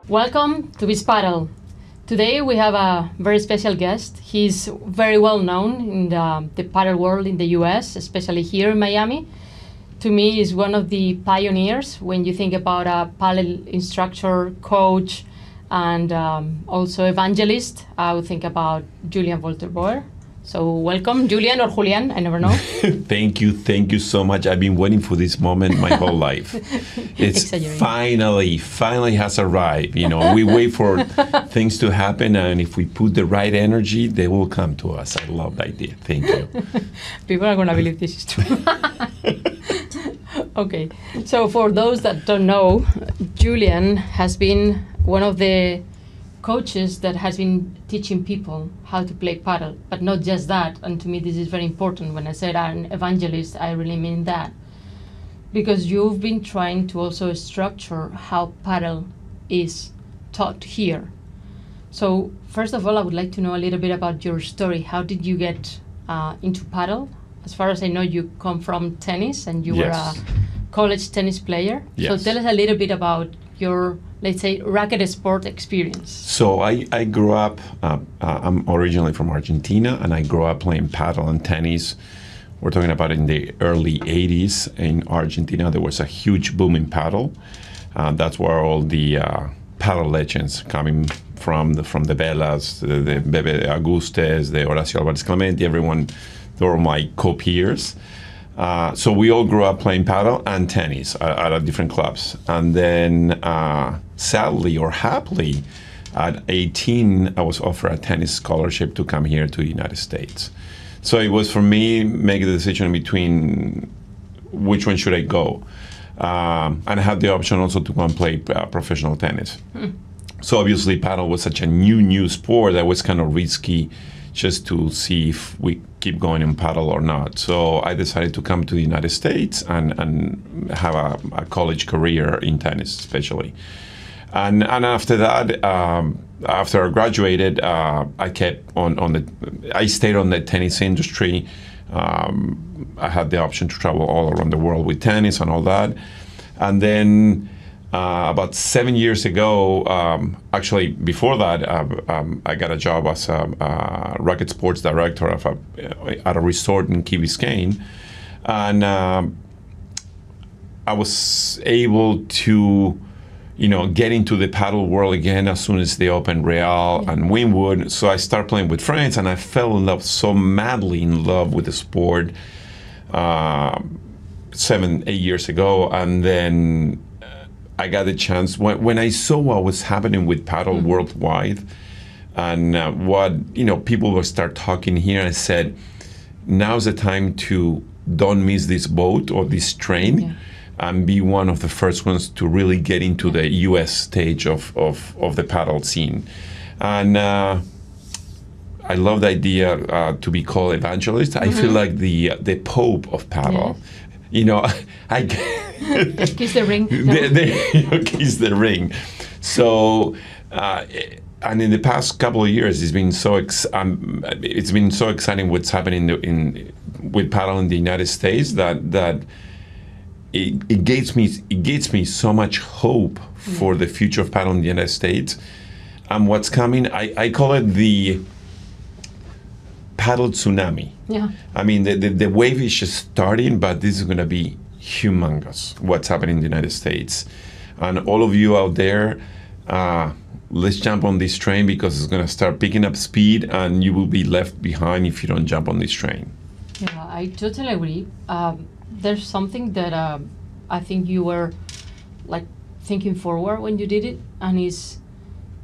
Welcome to this Pádel. Today we have a very special guest. He's very well known in the Pádel world in the US, especially here in Miami. To me, he's one of the pioneers when you think about a Pádel instructor, coach, and also evangelist. I would think about Julián Wortelboer. So welcome, Julián or Julián, I never know. Thank you so much. I've been waiting for this moment my whole life. It's finally has arrived. You know, we wait for things to happen, and if we put the right energy, they will come to us. I love the idea. Thank you. People are going to believe this is true. Okay, so for those that don't know, Julián has been one of the coaches that has been teaching people how to play paddle, but not just that. And to me, this is very important. When I said I'm an evangelist, I really mean that, because you've been trying to also structure how paddle is taught here. So first of all, I would like to know a little bit about your story. How did you get into paddle? As far as I know, you come from tennis and you were a college tennis player. Yes. So tell us a little bit about your, let's say, racket sport experience. So I grew up, I'm originally from Argentina, and I grew up playing paddle and tennis. We're talking about in the early 80s in Argentina. There was a huge boom in paddle. That's where all the paddle legends coming from the Velas, the Bebe Agustes, the Horacio Alvarez Clemente, everyone, they were my co-peers. So we all grew up playing paddle and tennis at different clubs. And then sadly or happily, at 18, I was offered a tennis scholarship to come here to the United States. So it was for me making the decision between which one should I go. And I had the option also to go and play professional tennis. So obviously paddle was such a new sport that was kind of risky just to see if we keep going in paddle or not. So I decided to come to the United States and have a college career in tennis, especially. And after that, after I graduated, I kept I stayed on the tennis industry. I had the option to travel all around the world with tennis and all that. And then about 7 years ago, actually before that, I got a job as a racket sports director at a resort in Key Biscayne. And I was able to, get into the paddle world again as soon as they opened Real and Wynwood. So I started playing with friends, and I fell in love, so madly in love with the sport 7-8 years ago. And then I got the chance when I saw what was happening with paddle worldwide, and what people will start talking here. I said, now's the time to don't miss this boat or this train, and be one of the first ones to really get into the U.S. stage of the paddle scene. And I love the idea to be called evangelist. I feel like the Pope of paddle. I kiss the ring. Kiss the ring. So, and in the past couple of years, it's been so exciting what's happening with paddle in the United States that it gives me so much hope for the future of paddle in the United States and what's coming. I call it the paddle tsunami. Yeah. I mean, the wave is just starting, but this is going to be humongous, what's happening in the United States. And all of you out there, let's jump on this train, because it's going to start picking up speed, and you will be left behind if you don't jump on this train. Yeah, I totally agree. There's something that I think you were thinking forward when you did it, and it's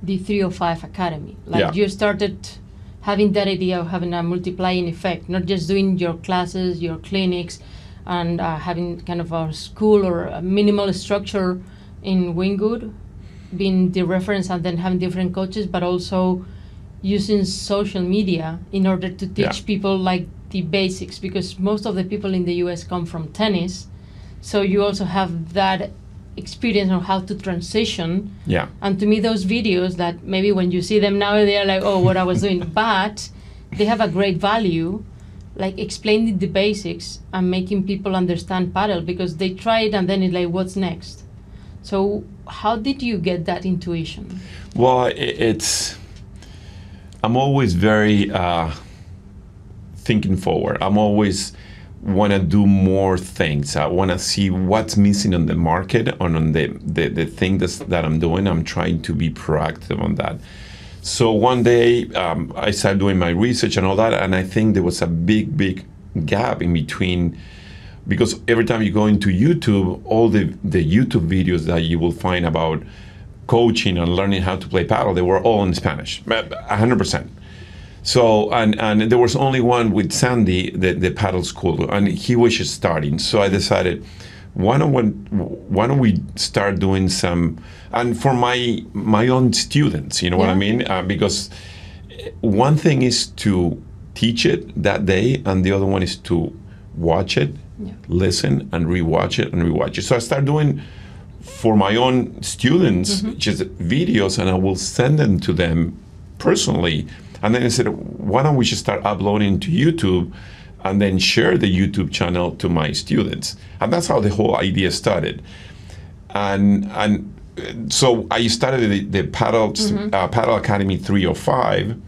the 305 Academy. You started having that idea of having a multiplying effect, not just doing your classes, your clinics, and having kind of a school or a minimal structure in Wynwood, being the reference, and then having different coaches, but also using social media in order to teach people the basics, because most of the people in the US come from tennis. So you also have that experience on how to transition. Yeah. And to me, those videos that maybe when you see them now, they're like, oh, what I was doing. But they have a great value, like explaining the basics and making people understand paddle, because they try it and then it's like, what's next? So how did you get that intuition? Well, I'm always very thinking forward. I'm always want to do more things. I want to see what's missing on the market and on the thing that I'm doing. I'm trying to be proactive on that. So one day I started doing my research and all that, and I think there was a big gap in between, because every time you go into YouTube, all the YouTube videos that you will find about coaching and learning how to play paddle, they were all in Spanish, 100%. So, and there was only one with Sandy, the paddle school, and he was just starting. So I decided, why don't we start doing some, and for my own students, you know what I mean? Because one thing is to teach it that day, and the other one is to watch it, listen, and rewatch it. So I started doing for my own students just videos, and I will send them to them personally. And then I said, why don't we just start uploading to YouTube and then share the YouTube channel to my students? And that's how the whole idea started. And so I started the Pádel Academy 305.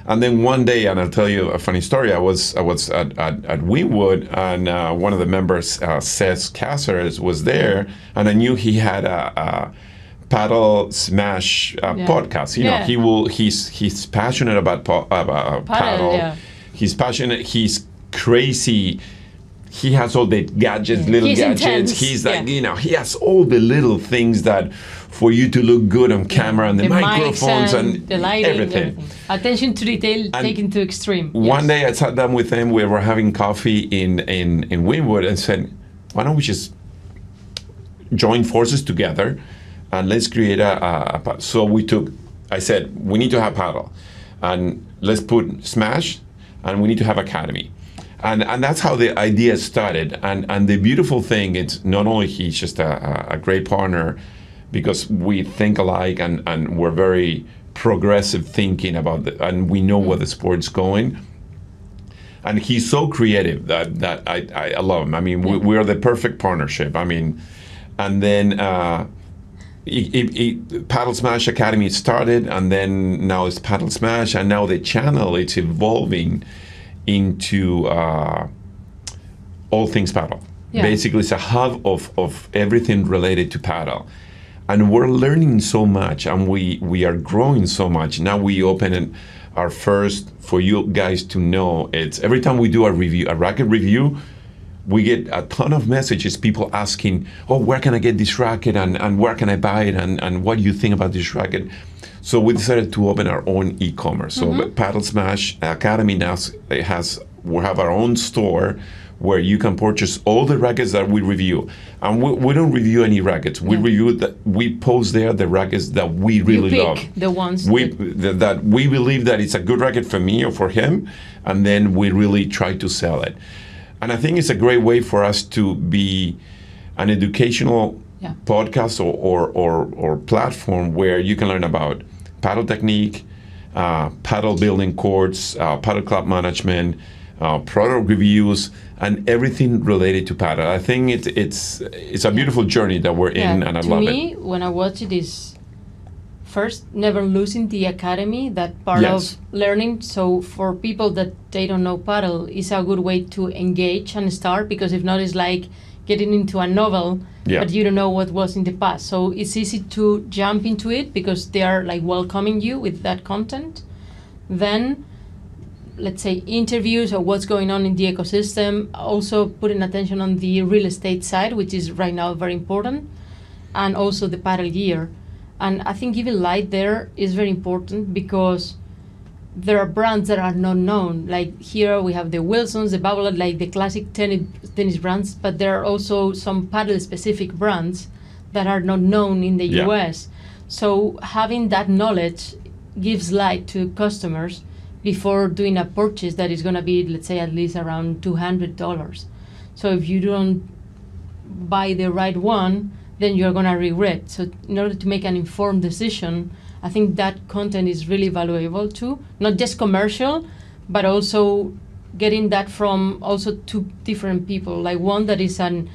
And then one day, and I'll tell you a funny story, I was at Wynwood, and one of the members, Seth Caceres, was there, and I knew he had a Pádel Smash podcast. You know, he's passionate about paddle. He's passionate. He's crazy. He has all the gadgets, little gadgets. Intense. He's like, you know, he has all the little things that for you to look good on camera, and the microphones and the lighting, everything. Attention to detail taken to extreme. One day I sat down with him. We were having coffee in Wynwood, and said, why don't we just join forces together and let's create a so I said, we need to have paddle, and let's put Smash, and we need to have Academy. And that's how the idea started. And the beautiful thing is, not only he's just a great partner, because we think alike, and we're very progressive thinking about and we know where the sport's going. And he's so creative that I love him. I mean, we are the perfect partnership. I mean, and then Pádel Smash Academy started, and then now it's Pádel Smash, and now the channel, it's evolving into all things paddle. Basically, it's a hub of everything related to paddle. And we're learning so much, and we are growing so much. Now we open our first, for you guys to know, it's every time we do a racket review, we get a ton of messages, people asking, oh, where can I get this racket, and where can I buy it, and what do you think about this racket? So we decided to open our own e-commerce. So Pádel Smash Academy now we have our own store where you can purchase all the rackets that we review. And we don't review any rackets. We post there the rackets that we really love. The ones that we believe that it's a good racket for me or for him, and then we really try to sell it. And I think it's a great way for us to be an educational podcast or platform where you can learn about paddle technique, paddle building courts, paddle club management, product reviews, and everything related to paddle. I think it's a beautiful journey that we're in, and I love it. To me, when I watch it, is first never losing the academy, that part of learning. So for people that they don't know paddle, is a good way to engage and start, because if not, it's like getting into a novel, but you don't know what was in the past. So it's easy to jump into it because they are like welcoming you with that content. Then, let's say, interviews or what's going on in the ecosystem, also putting attention on the real estate side, which is right now very important, and also the paddle gear. And I think giving light there is very important, because there are brands that are not known. Like here we have the Wilsons, the Bubble, like the classic tennis brands, but there are also some paddle specific brands that are not known in the US. So having that knowledge gives light to customers before doing a purchase that is going to be, let's say, at least around $200. So if you don't buy the right one, then you're going to regret. So in order to make an informed decision, I think that content is really valuable too, not just commercial, but also getting that from also two different people, like one that is an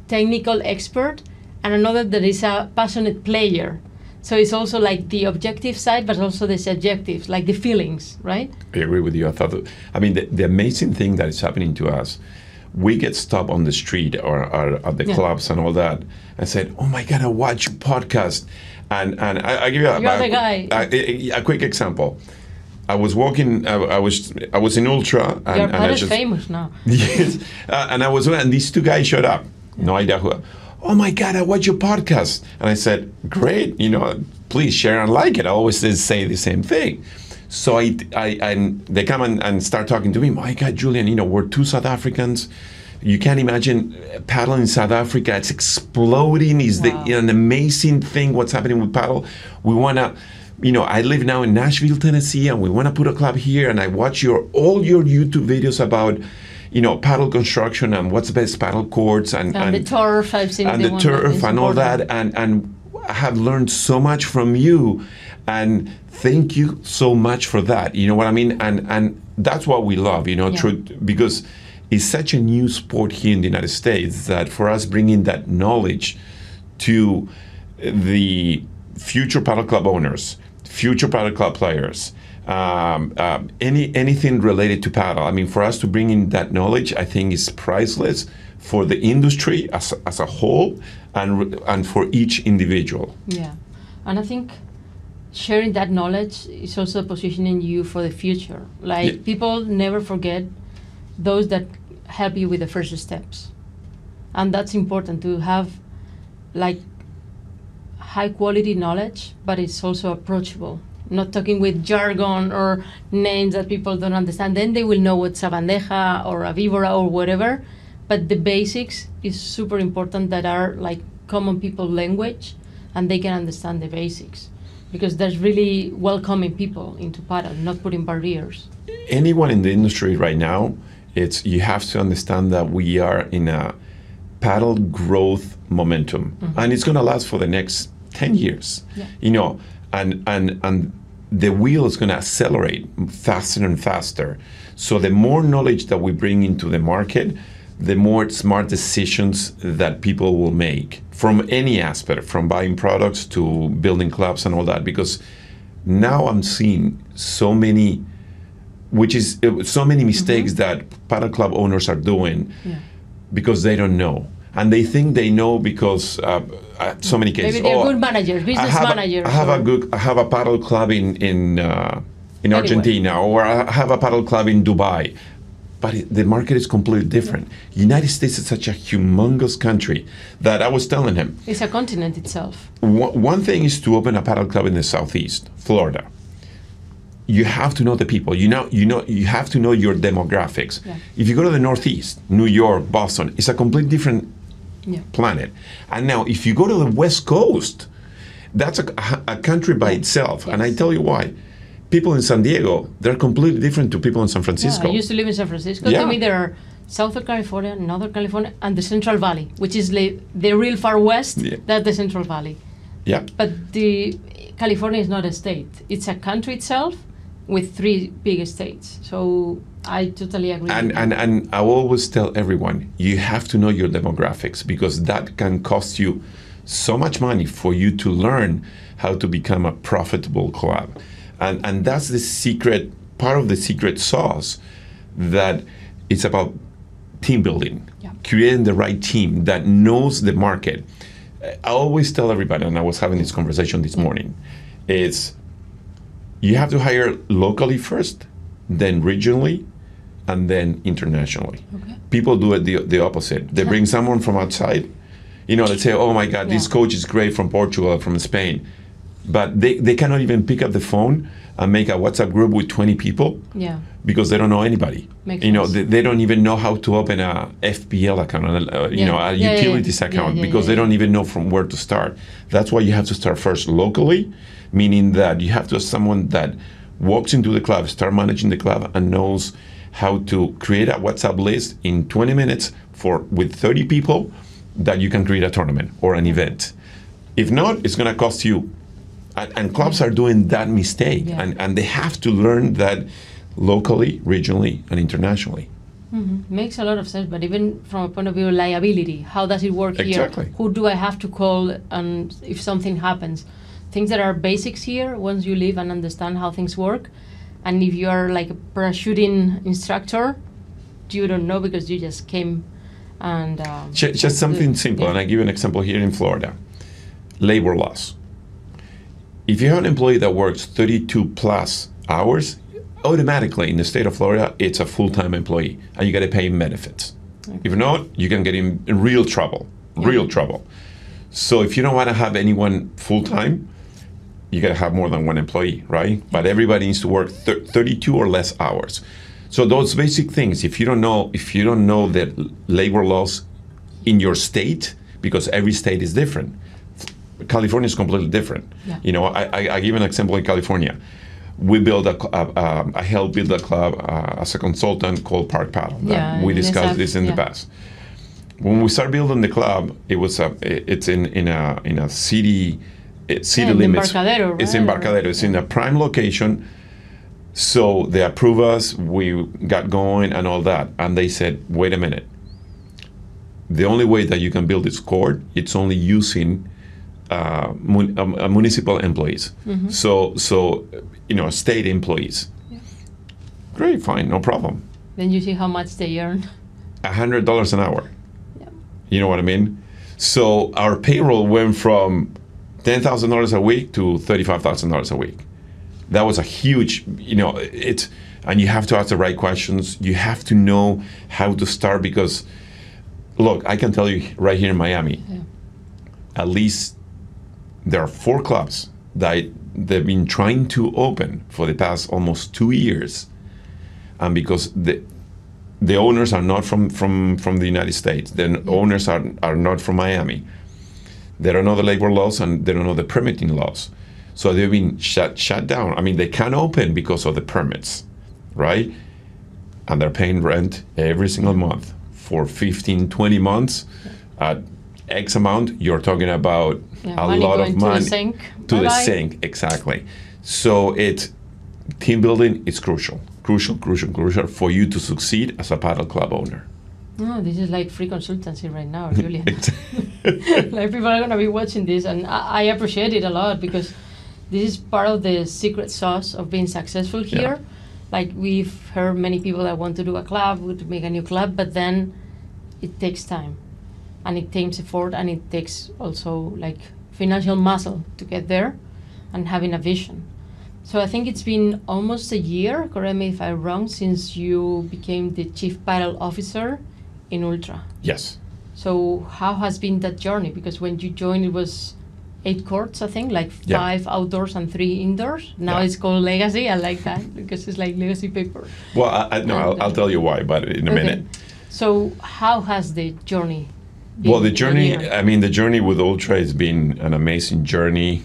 technical expert and another that is a passionate player. So it's also like the objective side, but also the subjective, like the feelings, right? I agree with you. I mean, the amazing thing that is happening to us, we get stopped on the street or at the clubs and all that, and said, "Oh my God, I watch your podcast." And I give you a quick example. I was walking. I was in Ultra. And, Your and is famous now. Yes, and I was, and these two guys showed up. No idea who. "Oh my God, I watch your podcast." And I said, "Great, please share and like it." I always say the same thing. So they come and start talking to me. "My God, Julian, we're two South Africans. You can't imagine paddle in South Africa. It's exploding. It's an amazing thing what's happening with paddle. We want to, I live now in Nashville, Tennessee, and we want to put a club here. And I watch all your YouTube videos about paddle construction and what's the best paddle courts and the turf. I've seen and the turf and all that. And I have learned so much from you. And thank you so much for that. You know what I mean? And that's what we love, because it's such a new sport here in the United States that for us bringing that knowledge to the future paddle club owners, future paddle club players, anything related to paddle. I mean, for us to bring in that knowledge, I think is priceless for the industry as a whole and for each individual. Yeah, and I think sharing that knowledge is also positioning you for the future. Like people never forget those that help you with the first steps, and that's important to have like high quality knowledge, but it's also approachable. Not talking with jargon or names that people don't understand. Then they will know what's a bandeja or a víbora or whatever, but the basics is super important that are like common people language, and they can understand the basics, because there's really welcoming people into paddle, not putting barriers. Anyone in the industry right now, you have to understand that we are in a paddle growth momentum, and it's going to last for the next 10 years. And the wheel is going to accelerate faster and faster. So the more knowledge that we bring into the market, the more smart decisions that people will make from any aspect, from buying products to building clubs and all that. Because now I'm seeing so many mistakes that paddle club owners are doing because they don't know. And they think they know because so many cases. Maybe they're good managers, business managers. I have a paddle club in Argentina, or I have a paddle club in Dubai. But the market is completely different. United States is such a humongous country that I was telling him. It's a continent itself. One thing is to open a paddle club in the Southeast, Florida. You have to know the people. You have to know your demographics. Yeah. If you go to the Northeast, New York, Boston, it's a completely different planet. And now, if you go to the West Coast, that's a country by itself. Yes. And I tell you why. People in San Diego, they're completely different to people in San Francisco. I used to live in San Francisco. To me, there are Southern California, Northern California, and the Central Valley, which is the real far west. That's the Central Valley. Yeah. But California is not a state. It's a country itself with 3 big states. So I totally agree. And I always tell everyone, you have to know your demographics, because that can cost you so much money for you to learn how to become a profitable club. And that's the secret, part of the secret sauce, that it's about team building, creating the right team that knows the market. I always tell everybody, and I was having this conversation this morning, is you have to hire locally first, then regionally, and then internationally. Okay. People do it the opposite. They bring someone from outside, they say, "Oh my God, this coach is great from Portugal, from Spain." But they cannot even pick up the phone and make a WhatsApp group with 20 people because they don't know anybody. They don't even know how to open a FPL account, a utilities account, because they don't even know from where to start. That's why you have to start first locally, meaning that you have to have someone that walks into the club, start managing the club, and knows how to create a WhatsApp list in 20 minutes with 30 people that you can create a tournament or an event. If not, it's going to cost you. And clubs are doing that mistake, and they have to learn that locally, regionally, and internationally. Makes a lot of sense, but even from a point of view of liability, how does it work Exactly. here? Who do I have to call and if something happens? Things that are basics here, once you live and understand how things work. And if you are like a parachuting instructor, you don't know because you just came and... Just something simple, and I give you an example here in Florida. Labor laws. If you have an employee that works 32 plus hours, automatically in the state of Florida, it's a full-time employee, and you got to pay him benefits. Okay. If not, you can get him in real trouble, real trouble. So if you don't want to have anyone full-time, you got to have more than one employee, right? But everybody needs to work 32 or less hours. So those basic things, if you don't know the labor laws in your state, because every state is different. California is completely different. Yeah. You know, I give an example in California. We build I helped build a club as a consultant called Park Paddle. We discussed this in the past. When we started building the club, it's in a city limits. Embarcadero, right? It's in Embarcadero. It's in a prime location. So they approved us. We got going and all that, and they said, "Wait a minute. The only way that you can build this court, it's only using municipal employees. So state employees." Yeah. Great, fine, no problem. Then you see how much they earn. $100 an hour. Yeah. You know what I mean? So our payroll went from $10,000 a week to $35,000 a week. That was a huge, and you have to ask the right questions. You have to know how to start because, look, I can tell you right here in Miami, at least there are 4 clubs that they've been trying to open for the past almost 2 years. And because the owners are not from the United States, the owners are not from Miami. They don't know the labor laws and they don't know the permitting laws. So they've been shut down. I mean, they can't open because of the permits, right? And they're paying rent every single month for 15, 20 months at X amount. You're talking about a lot of money. To the sink. To the sink, exactly. So team building is crucial for you to succeed as a paddle club owner. No, this is like free consultancy right now, Julián. Like people are going to be watching this, and I appreciate it a lot because this is part of the secret sauce of being successful here. Yeah. Like we've heard many people that want to do a club, to make a new club, but then it takes time, and it takes effort, and it takes also like financial muscle to get there, and having a vision. So I think it's been almost a year, correct me if I'm wrong, since you became the Chief Paddle Officer in Ultra. Yes. So how has been that journey? Because when you joined, it was 8 courts, I think, like 5 outdoors and 3 indoors. Now it's called Legacy. I like that because it's like legacy paper. Well, I'll tell you why, but in a minute. So how has the journey been? Well, the journey with Ultra has been an amazing journey.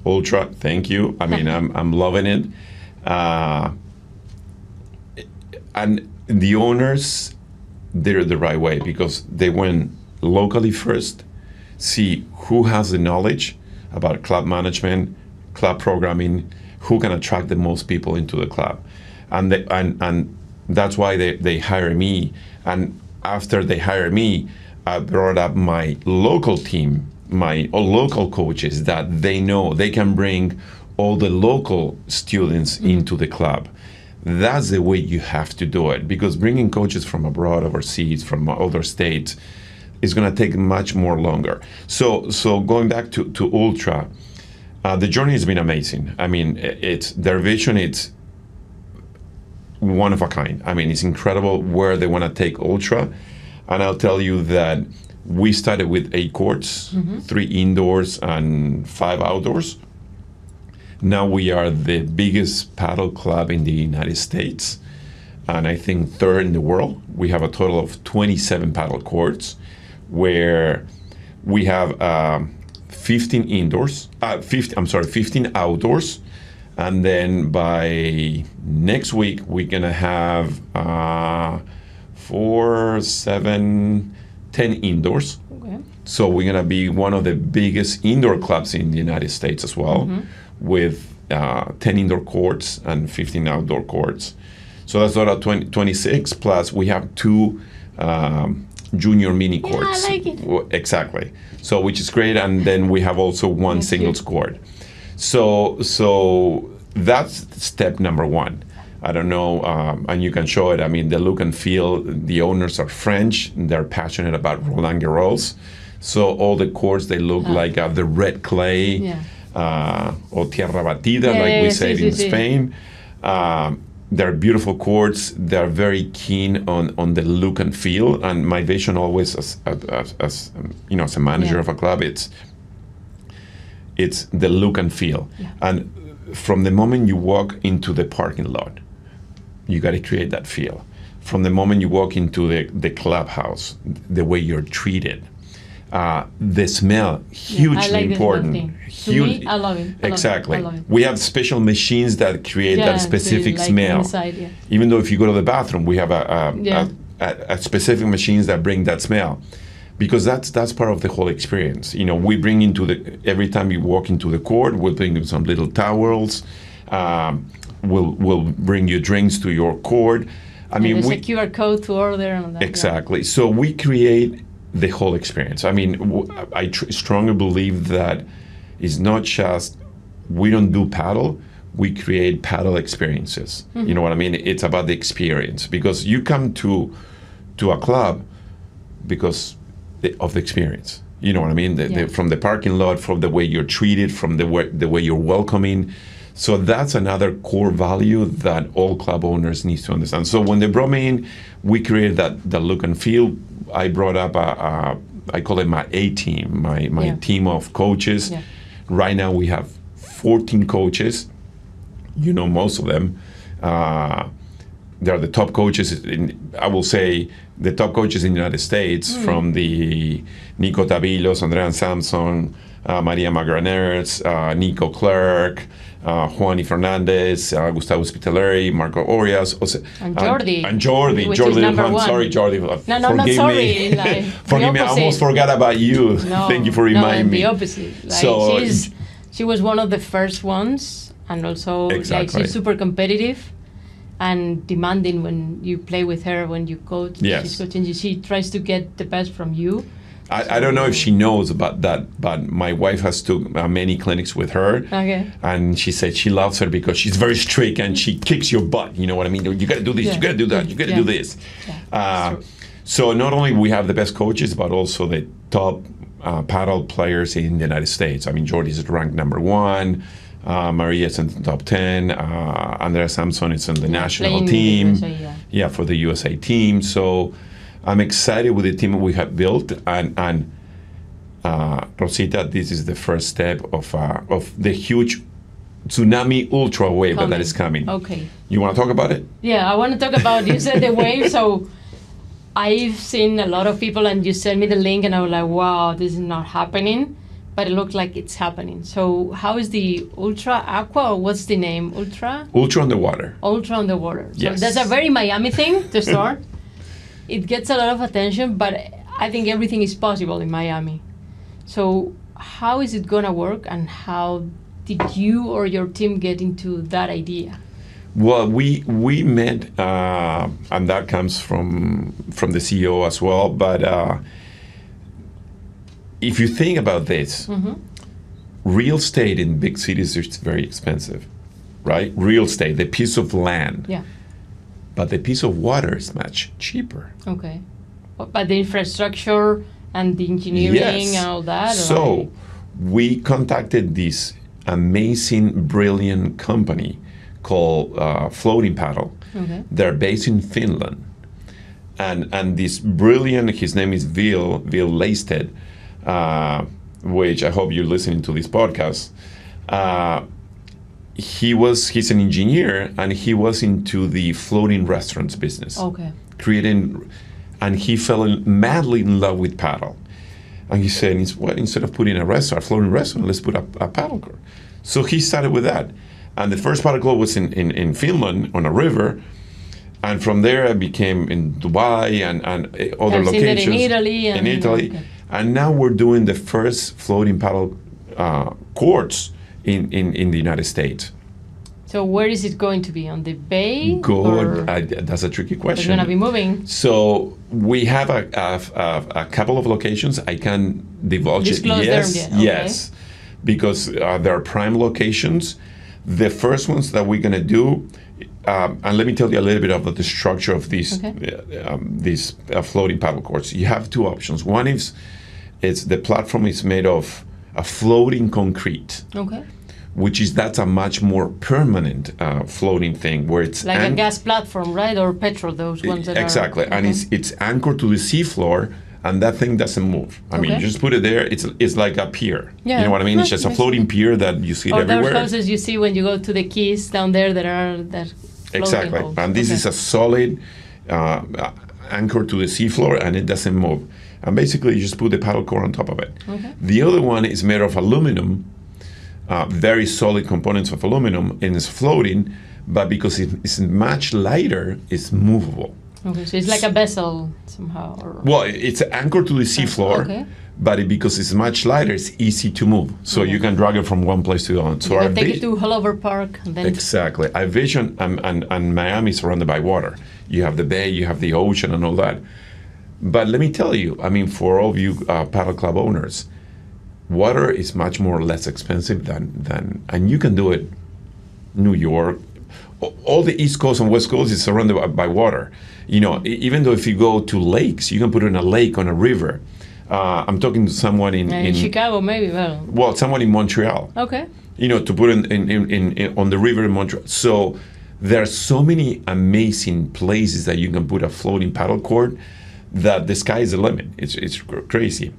Ultra, thank you. I mean, I'm loving it. And the owners did it the right way because they went locally first, see who has the knowledge about club management, club programming, who can attract the most people into the club. And that's why they hire me. And after they hire me, I brought up my local team, my local coaches that they know they can bring all the local students into the club. That's the way you have to do it because bringing coaches from abroad, overseas, from other states is going to take much more longer. So going back to Ultra, the journey has been amazing. I mean, their vision, it's one of a kind. I mean, it's incredible where they want to take Ultra. And I'll tell you that we started with 8 courts, 3 indoors and 5 outdoors. Now we are the biggest paddle club in the United States, and I think 3rd in the world. We have a total of 27 paddle courts, where we have 15 outdoors, and then by next week we're gonna have 4, 7, 10 indoors. Okay. So we're gonna be one of the biggest indoor clubs in the United States as well. With 10 indoor courts and 15 outdoor courts. So that's total 26, plus we have 2 junior mini courts. I like it. Exactly. So which is great, and then we have also one That's singles cute. court. So that's step number 1. I don't know, and you can show it. I mean, the look and feel. The owners are French. They're passionate about Roland Garros. So all the courts, they look like the red clay, or tierra batida, like we say in Spain. They're beautiful courts. They're very keen on the look and feel. And my vision always, as you know, as a manager of a club, it's the look and feel. Yeah. And from the moment you walk into the parking lot, you got to create that feel. From the moment you walk into the clubhouse, the way you're treated, the smell, hugely like important. To me, I love it. Exactly. I love it. We have special machines that create that specific like smell. Inside, Even though if you go to the bathroom, we have a specific machines that bring that smell, because that's part of the whole experience. You know, we bring every time you walk into the court, we'll bring you some little towels. We'll bring you drinks to your court. I mean, there's a QR code to order and all that. Exactly. So we create the whole experience. I mean, I strongly believe that it's not just we don't do paddle, we create paddle experiences. Mm-hmm. You know what I mean? It's about the experience, because you come to a club because of the experience. You know what I mean? From the parking lot, from the way you're treated, from the way you're welcoming. So that's another core value that all club owners need to understand. So when they brought me in, we created the look and feel. I brought up I call it my A-team, my team of coaches. Yeah. Right now we have 14 coaches. You know most of them. They're the top coaches, I will say, the top coaches in the United States, from the Nico Tavilos, Andrea Samson, Maria Magraners, Nico Clerc, Juani Fernandez, Gustavo Spitaleri, Marco Orias, and Jordi. And Jordi. Which Jordi is number Luján. one. Sorry, Jordi. No, not sorry. Like, forgive me, I almost forgot about you. No, Thank you for reminding me. The opposite. Like, so, she was one of the first ones, and also exactly. like she's super competitive and demanding when you play with her, when you coach. Yes. She's coaching. She tries to get the best from you. I don't know if she knows about that, but my wife has took many clinics with her. Okay. And she said she loves her because she's very strict and she kicks your butt. You know what I mean? You got to do this, you got to do that, you got to do this. Yeah, so not only we have the best coaches, but also the top paddle players in the United States. I mean, Jordi's ranked number 1. Maria's in the top 10. Andrea Samson is in the national team. The USA, for the USA team. So I'm excited with the team we have built, and Rosita, this is the first step of the huge tsunami ultra wave that is coming. Okay. You want to talk about it? Yeah, I want to talk about, you said the wave, so I've seen a lot of people, and you sent me the link, and I was like, wow, this is not happening, but it looked like it's happening. So how is the Ultra Aqua, or what's the name? Ultra Underwater. Ultra Underwater. So yes. That's a very Miami thing to start. It gets a lot of attention, but I think everything is possible in Miami. So how is it going to work, and how did you or your team get into that idea? Well, we met, and that comes from the CEO as well, but if you think about this, real estate in big cities is very expensive, right? Real estate, the piece of land. Yeah. But the piece of water is much cheaper. Okay. But the infrastructure and the engineering and all that? So we contacted this amazing, brilliant company called Floating Paddle. Okay. They're based in Finland. And this brilliant, his name is Vil Leisted, which I hope you're listening to this podcast. He's an engineer, and he was into the floating restaurants business. Okay. And he fell madly in love with paddle. And he said, instead of putting a floating restaurant, let's put a paddle court. So he started with that. And the first paddle court was in Finland on a river. And from there I became in Dubai and other locations. In Italy. Okay. And now we're doing the first floating paddle courts in the United States. So where is it going to be? On the bay? Good. That's a tricky question. It's going to be moving. So we have a couple of locations. I can divulge Disclose it. Yes, them yet. Okay. yes, because there are prime locations. The first ones that we're going to do, and let me tell you a little bit about the structure of these floating paddle courts. You have two options. One is the platform is made of a floating concrete. Okay. That's a much more permanent floating thing where it's like a gas platform, right? Or petrol, those ones that exactly. are... And it's anchored to the seafloor, and that thing doesn't move. I mean, you just put it there. It's like a pier. Yeah. You know what I mean? It's just a floating pier that you see everywhere. Or those houses you see when you go to the Keys down there that are exactly. Homes. And this is a solid anchor to the seafloor, and it doesn't move. And basically, you just put the paddle court on top of it. Okay. The other one is made of aluminum. Very solid components of aluminum, and it's floating, but because it's much lighter, it's movable. Okay, so it's like a vessel somehow. Well, it's anchored to the seafloor, but because it's much lighter, it's easy to move. So you can drag it from one place to the other. So you can take it to Hullover Park. And then exactly. I vision, and Miami is surrounded by water. You have the bay, you have the ocean, and all that. But let me tell you, I mean, for all of you paddle club owners, water is much more or less expensive than, and you can do it. New York, all the East Coast and West Coast is surrounded by water. You know, even though if you go to lakes, you can put it in a lake, on a river. I'm talking to someone in Chicago, maybe. Well, someone in Montreal. Okay. You know, to put in on the river in Montreal. So there are so many amazing places that you can put a floating paddle court that the sky is the limit. It's crazy.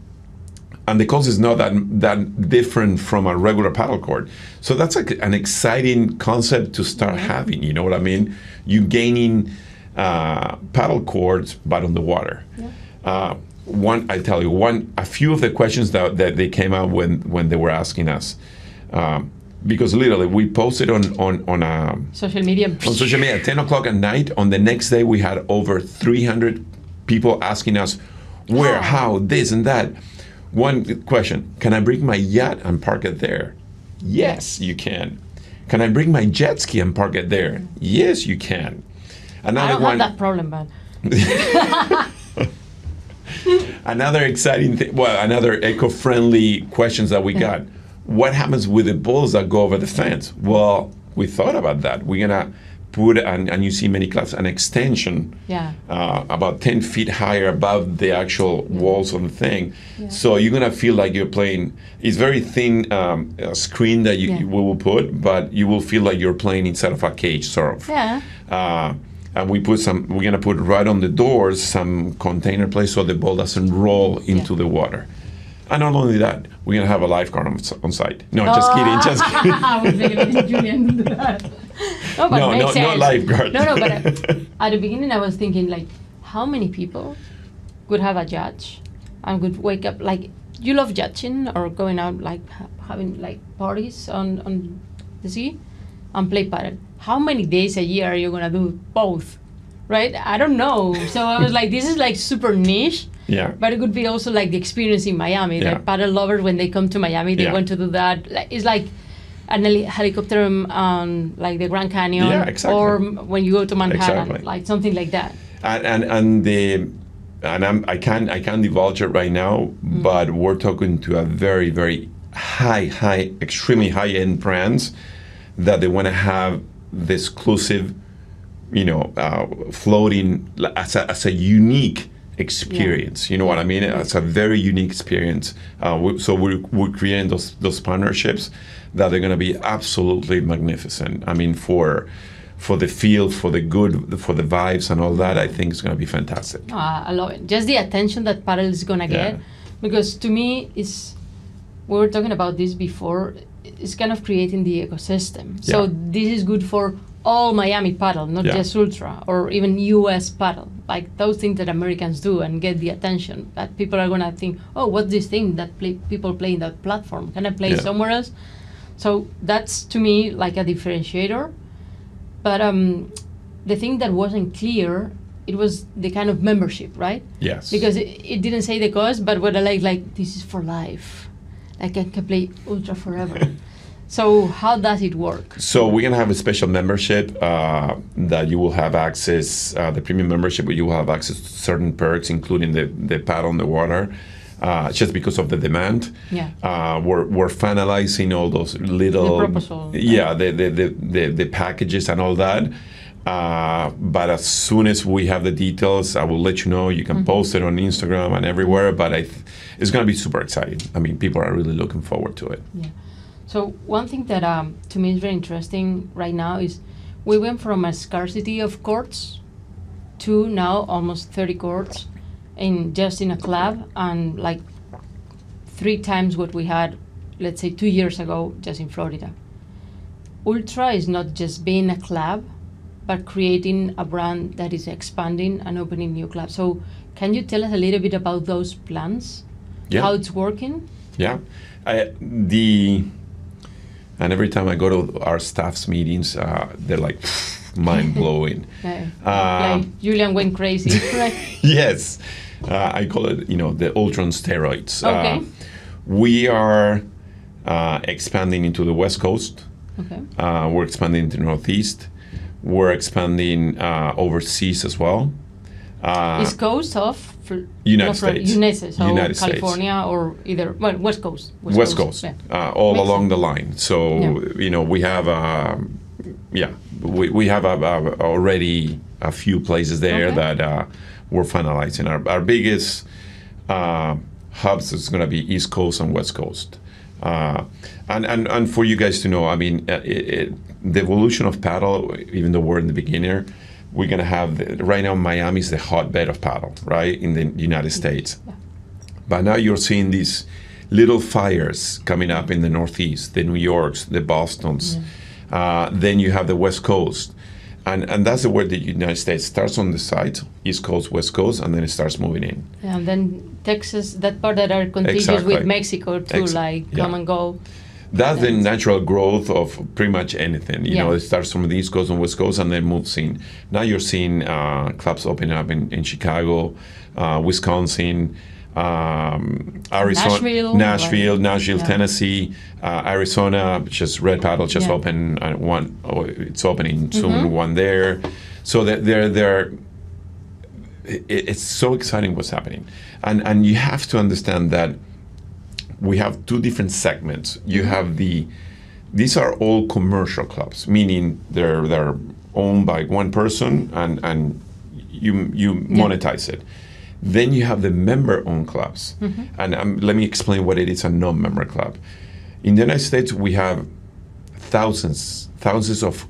And the cost is not that different from a regular paddle court. So that's like an exciting concept to start having, you know what I mean? You gaining paddle courts, but on the water. Yeah. A few of the questions that they came out when they were asking us, because literally we posted on social media. On social media at 10 o'clock at night. On the next day, we had over 300 people asking us where, how, this and that. One question, can I bring my yacht and park it there? Yes, you can. Can I bring my jet ski and park it there? Yes, you can. Another I don't have that problem, but... Another exciting thing, another eco-friendly questions that we got. What happens with the balls that go over the fence? Well, we thought about that. We're going to put, and you see many clubs, an extension about 10 feet higher above the actual walls of the thing. Yeah. So you're going to feel like you're playing. It's very thin screen that we will put, but you will feel like you're playing inside of a cage, sort of. Yeah. And we're going to put right on the doors some container place so the ball doesn't roll into the water. And not only that, we're going to have a lifeguard on site. No, just kidding. I was thinking Julian do that. No lifeguard. No, but at the beginning I was thinking, like, how many people could have a yacht and could wake up, like, you love yachting or going out, like, having, like, parties on the sea and play paddle. How many days a year are you going to do both? Right? I don't know. So I was like, this is, like, super niche. Yeah. But it could be also like the experience in Miami. Yeah. Like paddle lovers, when they come to Miami, they want to do that. It's like an helicopter on like the Grand Canyon. Yeah, exactly. Or when you go to Manhattan, like something like that. I can't divulge it right now, but we're talking to a very, very extremely high-end brands that they want to have the exclusive, floating as a unique experience. You know what I mean? It's a very unique experience. So we're creating those partnerships that they're going to be absolutely magnificent. I mean, for the feel, for the good, for the vibes and all that, I think it's going to be fantastic. I love it. Just the attention that paddle is going to get, because to me, we were talking about this before, it's kind of creating the ecosystem. Yeah. So this is good for all Miami paddle, not just ultra, or even US paddle, like those things that Americans do and get the attention that people are going to think, oh, what's this thing that people play in that platform? Can I play somewhere else? So that's, to me, like a differentiator. But the thing that wasn't clear, it was the kind of membership, right? Yes. Because it didn't say the cost, but what I like this is for life. Like I can play ultra forever. So how does it work? So we're gonna have a special membership that you will have access, the premium membership, where you will have access to certain perks, including the paddle on the water, just because of the demand. Yeah. We're finalizing all those little, The proposal. the packages and all that. But as soon as we have the details, I will let you know. You can post it on Instagram and everywhere. But it's gonna be super exciting. I mean, people are really looking forward to it. Yeah. So one thing that to me is very interesting right now is we went from a scarcity of courts to now almost 30 courts just in a club, and like 3 times what we had, let's say 2 years ago, just in Florida. Ultra is not just being a club, but creating a brand that is expanding and opening new clubs. So can you tell us a little bit about those plans? Yeah. How it's working? Yeah. And every time I go to our staff's meetings, they're like mind blowing. Like Julian went crazy, right? Yes, I call it, the ultra on steroids. Okay. We are expanding into the West Coast. Okay. We're expanding into the Northeast. We're expanding overseas as well. East Coast of United States. So United California States. Or either, well, West Coast. West Coast. Yeah. All Makes along sense. the line. So, we have, we have already a few places there that we're finalizing. Our biggest hubs is going to be East Coast and West Coast. And for you guys to know, I mean, the evolution of paddle, even though we're in the beginner, we're going to have, right now Miami is the hotbed of paddle, right, in the United States. Yeah. But now you're seeing these little fires coming up in the Northeast, the New Yorks, the Bostons. Yeah. Then you have the West Coast. And that's where the United States starts on the side, East Coast, West Coast, and then it starts moving in. Yeah, and then Texas, that part that are contiguous with Mexico too, come and go. That's the natural growth of pretty much anything. You know, it starts from the East Coast and West Coast and then moves in. Now you're seeing clubs opening up in Chicago, Wisconsin, Arizona, Nashville, Tennessee, Arizona. Just Red Paddle just opened one. It's opening soon. One there. So it's so exciting what's happening, and you have to understand that we have 2 different segments. You have these are all commercial clubs, meaning they're owned by one person and you monetize it. Then you have the member-owned clubs. And let me explain what it is, a non-member club. In the United States, we have thousands of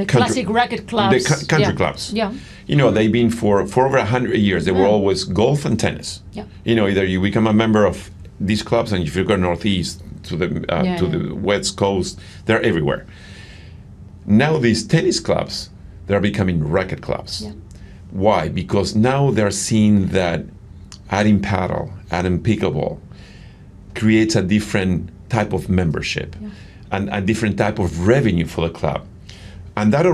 classic racket clubs. The country clubs. Yeah. They've been for over 100 years. They were always golf and tennis. Yeah. Either you become a member of these clubs, and if you go northeast to the West Coast, they're everywhere. Now these tennis clubs, they're becoming racket clubs. Yeah. Why? Because now they're seeing that adding paddle, adding pickleball creates a different type of membership and a different type of revenue for the club. And that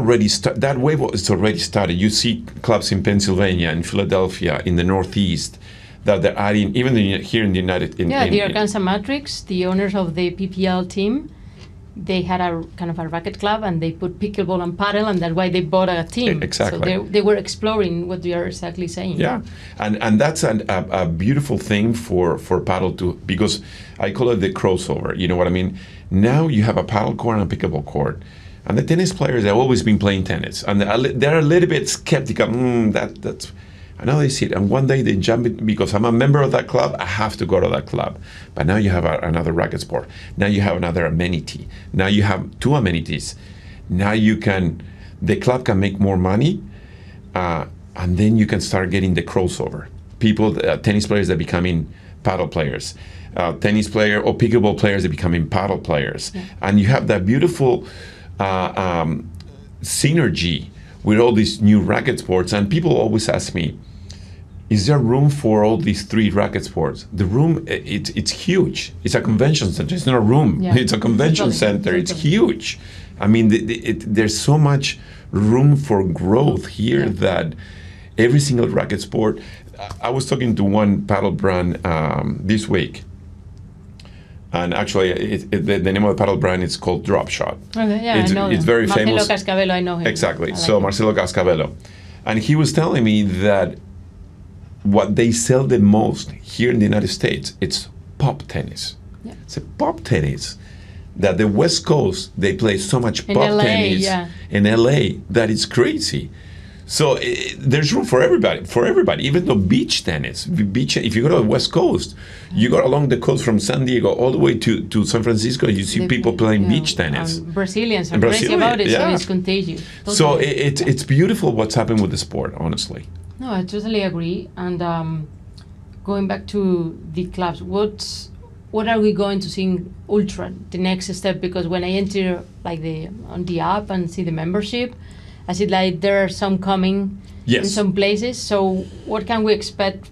wave is already started. You see clubs in Pennsylvania, in Philadelphia, in the Northeast, that they're adding, even here in the United States. The Arkansas Matrix, the owners of the PPL team, they had a kind of a racket club, and they put pickleball and paddle, and that's why they bought a team. Exactly. So they were exploring what you are exactly saying. Yeah, and that's a beautiful thing for paddle too, because I call it the crossover. You know what I mean? Now you have a paddle court and a pickleball court. And the tennis players have always been playing tennis, and they're a little bit skeptical. That's. And now they see it, and one day they jump in, because I'm a member of that club, I have to go to that club. But now you have another racket sport. Now you have another amenity. Now you have 2 amenities. Now the club can make more money, and then you can start getting the crossover. People, tennis players that are becoming paddle players, tennis player or pickleball players that are becoming paddle players. Yeah. And you have that beautiful synergy with all these new racket sports. And people always ask me, is there room for all these 3 racket sports? The room, it's huge. It's a convention center. It's not a room. Yeah. It's a convention center. It's huge. I mean, there's so much room for growth here that every single racket sport. I was talking to one paddle brand this week, And actually, the name of the paddle brand is called Drop Shot. Okay, yeah, I know It's him. very Marcelo famous. Cascabello, I know him. Exactly. I So like him. Marcelo Cascabello. And he was telling me that what they sell the most here in the United States, it's pop tennis. Yeah. It's a pop tennis. That the West Coast, they play so much In pop LA, tennis yeah. in LA that it's crazy. So there's room for everybody, even though beach tennis, if you go to the West Coast, you go along the coast from San Diego all the way to San Francisco, you see people playing beach tennis. Brazilians are crazy about it, so it's contagious. Totally. So it's beautiful what's happened with the sport, honestly. No, I totally agree. And going back to the clubs, what are we going to see in Ultra, the next step? Because when I enter on the app and see the membership, I see there are some coming in some places. So what can we expect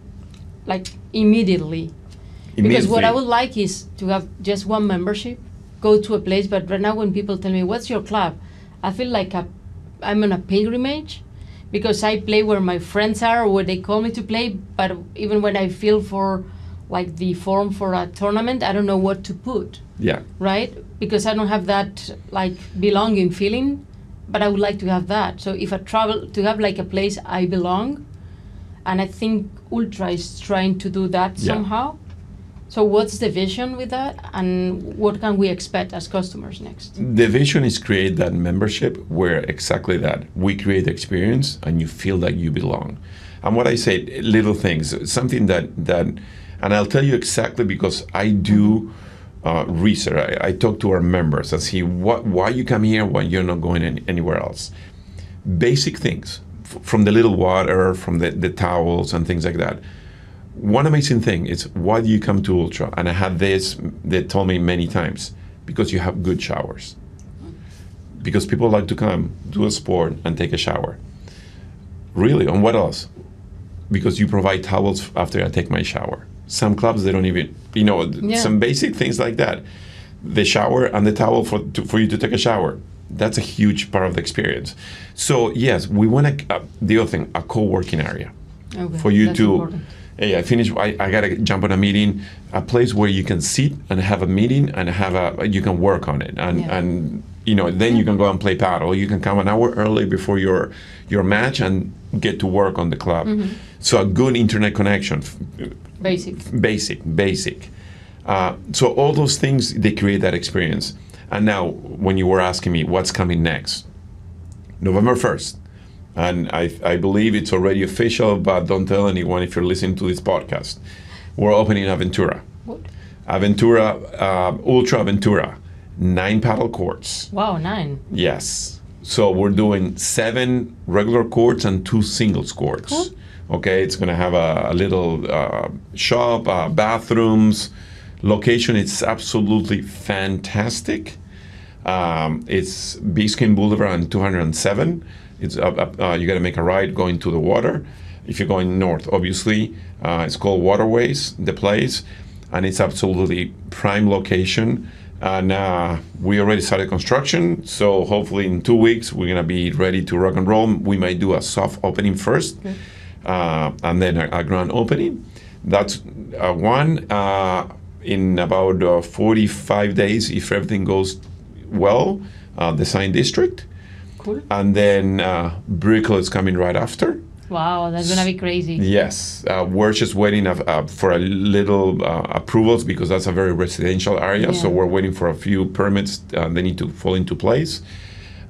immediately? Because what I would like is to have just one membership, go to a place. But right now when people tell me, what's your club? I feel like I'm on a pilgrimage, because I play where my friends are or where they call me to play. But even when I feel for the form for a tournament, I don't know what to put. Yeah. Right? Because I don't have that belonging feeling, but I would like to have that. So if I travel to have a place I belong, and I think Ultra is trying to do that somehow. So what's the vision with that, and what can we expect as customers next? The vision is create that membership where exactly that. We create the experience and you feel that you belong. And what I say, little things, something that and I'll tell you exactly, because I do research. I talk to our members and see why you come here, why you're not going anywhere else. Basic things, from the little water, from the towels and things like that. One amazing thing is, why do you come to Ultra? And I had this, they told me many times, because you have good showers. Because people like to come, do a sport, and take a shower. Really, and what else? Because you provide towels after I take my shower. Some clubs, they don't even, some basic things like that. The shower and the towel for you to take a shower. That's a huge part of the experience. So yes, we want the other thing, a co-working area. Okay, for you that's to, important. hey, I finished, I gotta jump on a meeting, a place where you can sit and have a meeting and you can work on it. And then you can go and play paddle. You can come an hour early before your match and get to work on the club. Mm-hmm. So a good internet connection. Basic. So all those things, they create that experience. And now, when you were asking me what's coming next, November 1st, and I believe it's already official, but don't tell anyone if you're listening to this podcast. We're opening Aventura. What? Aventura, Ultra Aventura, 9 paddle courts. Wow, 9. Yes. So we're doing 7 regular courts and 2 singles courts. Cool. Okay, it's going to have a little shop, bathrooms. Location, it's absolutely fantastic. It's Biscayne Boulevard and 207. It's you got to make a right going to the water. If you're going north, obviously, it's called Waterways, the place, and it's absolutely prime location. And we already started construction, so hopefully in 2 weeks we're gonna be ready to rock and roll. We might do a soft opening first, and then a grand opening. That's one. In about 45 days, if everything goes well, Design District. Cool. And then Brickell is coming right after. Wow, that's gonna be crazy. Yes, we're just waiting for a little approvals, because that's a very residential area. So we're waiting for a few permits. They need to fall into place.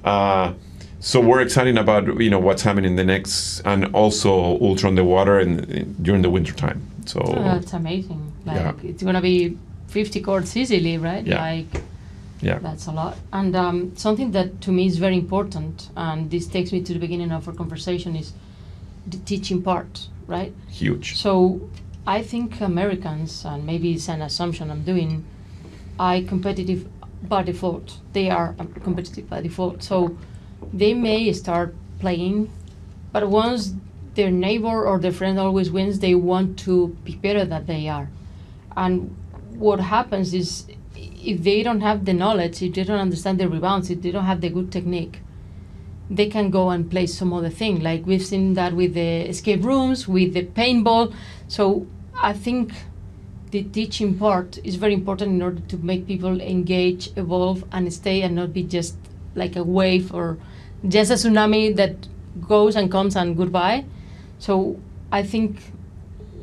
So we're excited about what's happening in the next, and also Ultra on the water during the winter time. So that's amazing. It's gonna be 50 courts easily, right? Yeah. That's a lot. And something that to me is very important, and this takes me to the beginning of our conversation, is the teaching part, right? Huge. So I think Americans, and maybe it's an assumption I'm doing, are competitive by default. They are competitive by default. So they may start playing, but once their neighbor or their friend always wins, they want to be better than they are. And what happens is, if they don't have the knowledge, if they don't understand the rebounds, if they don't have the good technique, they can go and play some other thing. Like we've seen that with the escape rooms, with the paintball. So I think the teaching part is very important in order to make people engage, evolve, and stay, and not be just like a wave or just a tsunami that goes and comes and goodbye. So I think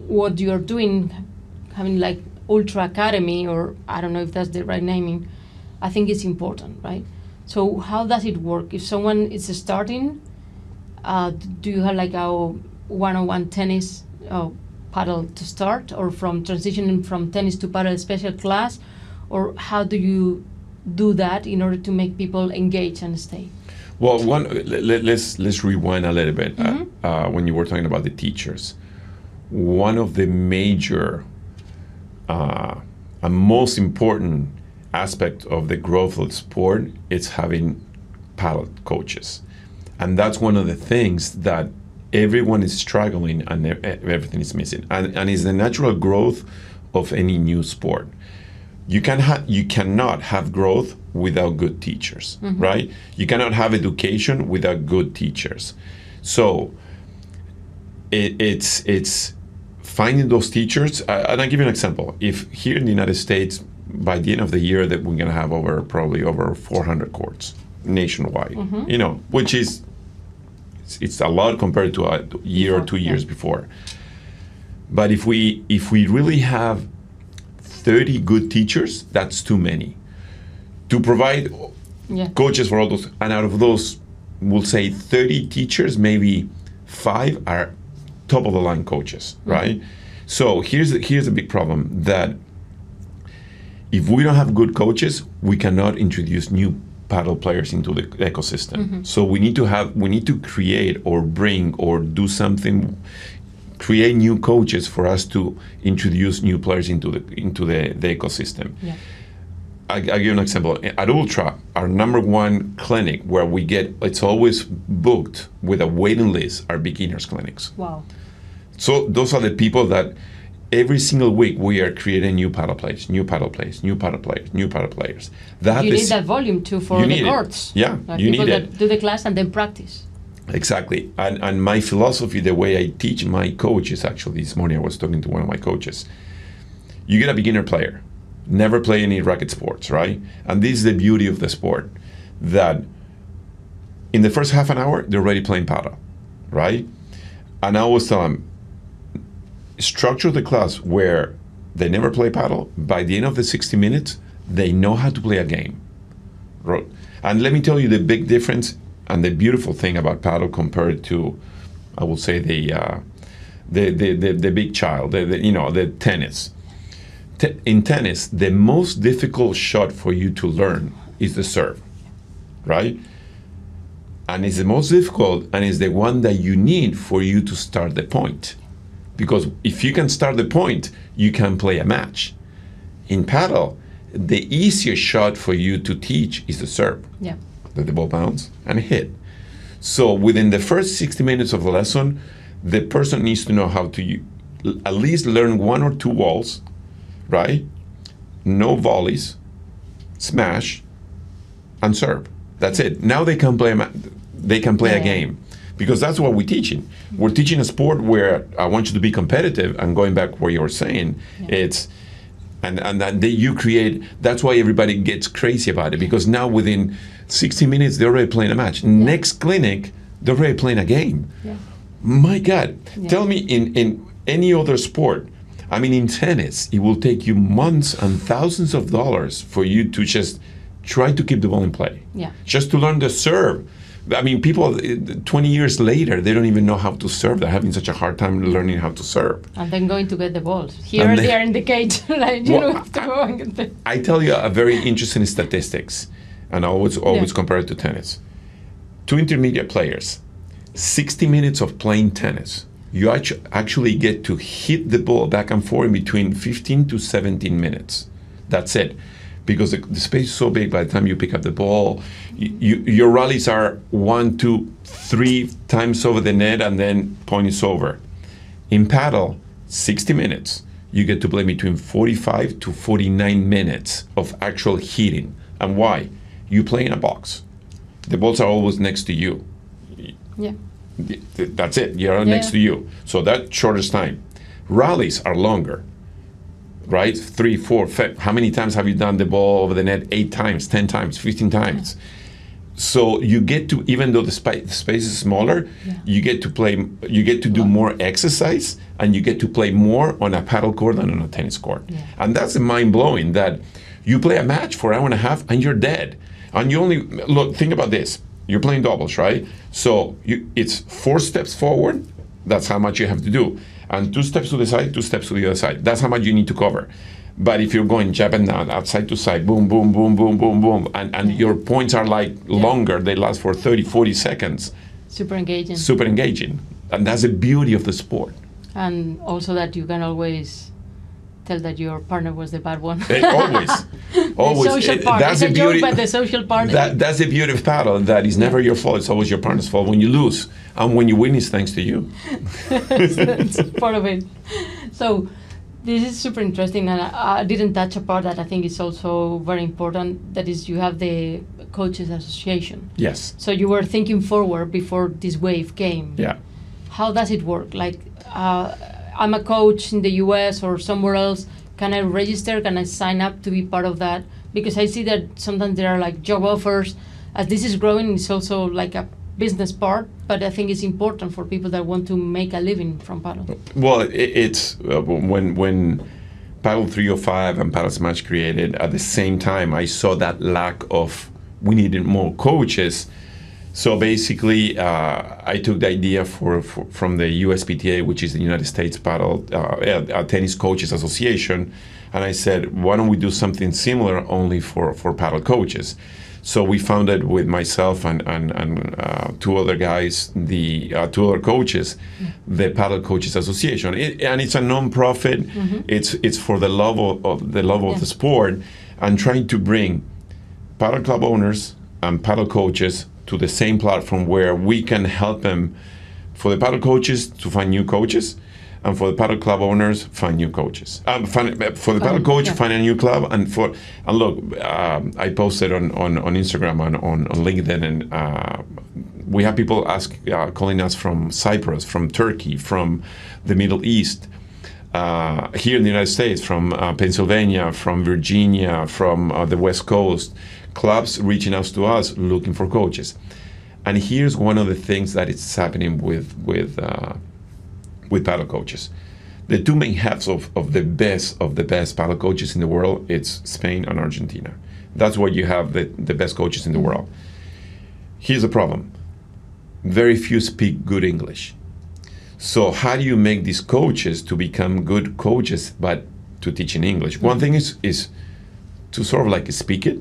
what you're doing, having like Ultra Academy, or I don't know if that's the right naming, I think it's important, right? So how does it work? If someone is starting, do you have like a one-on-one tennis paddle to start, or from transitioning from tennis to paddle special class, or how do you do that in order to make people engage and stay? Well, let's rewind a little bit. When you were talking about the teachers, one of the major and most important aspect of the growth of the sport is having paddle coaches, and that's one of the things that everyone is struggling and everything is missing, and it's the natural growth of any new sport. You cannot have growth without good teachers, right? You cannot have education without good teachers. So it's finding those teachers. And I'll give you an example. If here in the United States, by the end of the year, that we're going to have probably over 400 courts nationwide, which is, it's a lot compared to a year or 2 years before. But if we really have 30 good teachers, that's too many. To provide coaches for all those, and out of those, we'll say 30 teachers, maybe 5 are top of the line coaches, right? So here's a big problem, that if we don't have good coaches, we cannot introduce new paddle players into the ecosystem. So we need to create or bring or do something, create new coaches for us to introduce new players into the ecosystem. I'll give you an example. At Ultra, our #1 clinic where it's always booked with a waiting list, are beginners clinics. Wow. So those are the people that every single week we are creating new paddle players, new paddle players, new paddle players, new paddle players. You need that volume too for the courts. Yeah, like you people need that do the class and then practice. Exactly. And my philosophy, the way I teach my coaches, actually this morning I was talking to one of my coaches. You get a beginner player, never play any racket sports, right? And this is the beauty of the sport, that in the first half an hour, they're already playing paddle, right? And I always tell them, structure the class where they never play paddle. By the end of the 60 minutes, they know how to play a game. And let me tell you the big difference and the beautiful thing about paddle compared to, I will say, the big child, the tennis. In tennis, the most difficult shot for you to learn is the serve, right? And it's the most difficult, and it's the one that you need for you to start the point. Because if you can start the point, you can play a match. In paddle, the easiest shot for you to teach is the serve. Yeah. Let the ball bounce and hit. So within the first 60 minutes of the lesson, the person needs to know how to at least learn 1 or 2 walls, right? No volleys, smash, and serve. That's it. Now they can play a game. Because that's what we're teaching. We're teaching a sport where I want you to be competitive, and going back where you were saying, it's, and that you create, that's why everybody gets crazy about it, because now within 60 minutes, they're already playing a match. Next clinic, they're already playing a game. My God, tell me in any other sport, I mean, in tennis, it will take you months and thousands of dollars for you to just try to keep the ball in play. Just to learn the serve. I mean, people 20 years later, they don't even know how to serve. They're having such a hard time learning how to serve. And then going to get the balls. Here they are in the cage. Like, you know, have to go and get them. I tell you a very interesting statistics, and I always compare it to tennis. 2 intermediate players, 60 minutes of playing tennis, you actually get to hit the ball back and forth in between 15 to 17 minutes. That's it. Because the space is so big, by the time you pick up the ball, your rallies are 1, 2, 3 times over the net, and then point is over. In paddle, 60 minutes, you get to play between 45 to 49 minutes of actual hitting. And why? You play in a box. The balls are always next to you. That's it. You're next to you. So that shortest time. Rallies are longer. right? 3, 4, 5. How many times have you done the ball over the net? 8 times, 10 times, 15 times. So you get to, even though the space is smaller, you get to play, you get to do more exercise, and you get to play more on a paddle court than on a tennis court. And that's mind-blowing, that you play a match for an hour and a half and you're dead. And you only, look, think about this. You're playing doubles, right? So it's 4 steps forward. That's how much you have to do. And 2 steps to the side, 2 steps to the other side. That's how much you need to cover. But if you're going jab and down, outside to side, boom, boom, boom, boom, boom, boom, and your points are like longer, they last for 30, 40 seconds. Super engaging. Super engaging. And that's the beauty of the sport. And also that you can always tell that your partner was the bad one. Always. Always. The social part. That's it's the a beauty. joke, but the social part. That's the beauty of paddle, that it's never your fault. It's always your partner's fault when you lose. And when you win, it's thanks to you. That's part of it. So this is super interesting, and I didn't touch upon that. I think it's also very important. That is, you have the Coaches Association. Yes. So you were thinking forward before this wave came. Yeah. How does it work? Like, I'm a coach in the US or somewhere else. Can I register? Can I sign up to be part of that? Because I see that sometimes there are like job offers. As this is growing, it's also like a business part, but I think it's important for people that want to make a living from paddle. Well, it's when Pádel 305 and Pádel Smash created, at the same time, I saw that lack of, we needed more coaches. So basically, I took the idea from the USPTA, which is the United States Paddle Tennis Coaches Association, and I said, why don't we do something similar only for paddle coaches? So we founded with myself and 2 other guys, the 2 other coaches, the Pádel Coaches Association, and it's a non-profit. It's for the love of the sport, and trying to bring paddle club owners and paddle coaches to the same platform where we can help them, for the paddle coaches to find new coaches, and for the paddle club owners find new coaches. For the paddle coach, find a new club, and look, I posted on Instagram and on LinkedIn, and we have people calling us from Cyprus, from Turkey, from the Middle East, here in the United States, from Pennsylvania, from Virginia, from the West Coast. Clubs reaching out to us looking for coaches. And here's one of the things that is happening with paddle coaches. The 2 main halves of the best paddle coaches in the world, it's Spain and Argentina. That's where you have the best coaches in the world. Here's the problem. Very few speak good English. So how do you make these coaches to become good coaches but to teach in English? One thing is to sort of like speak it,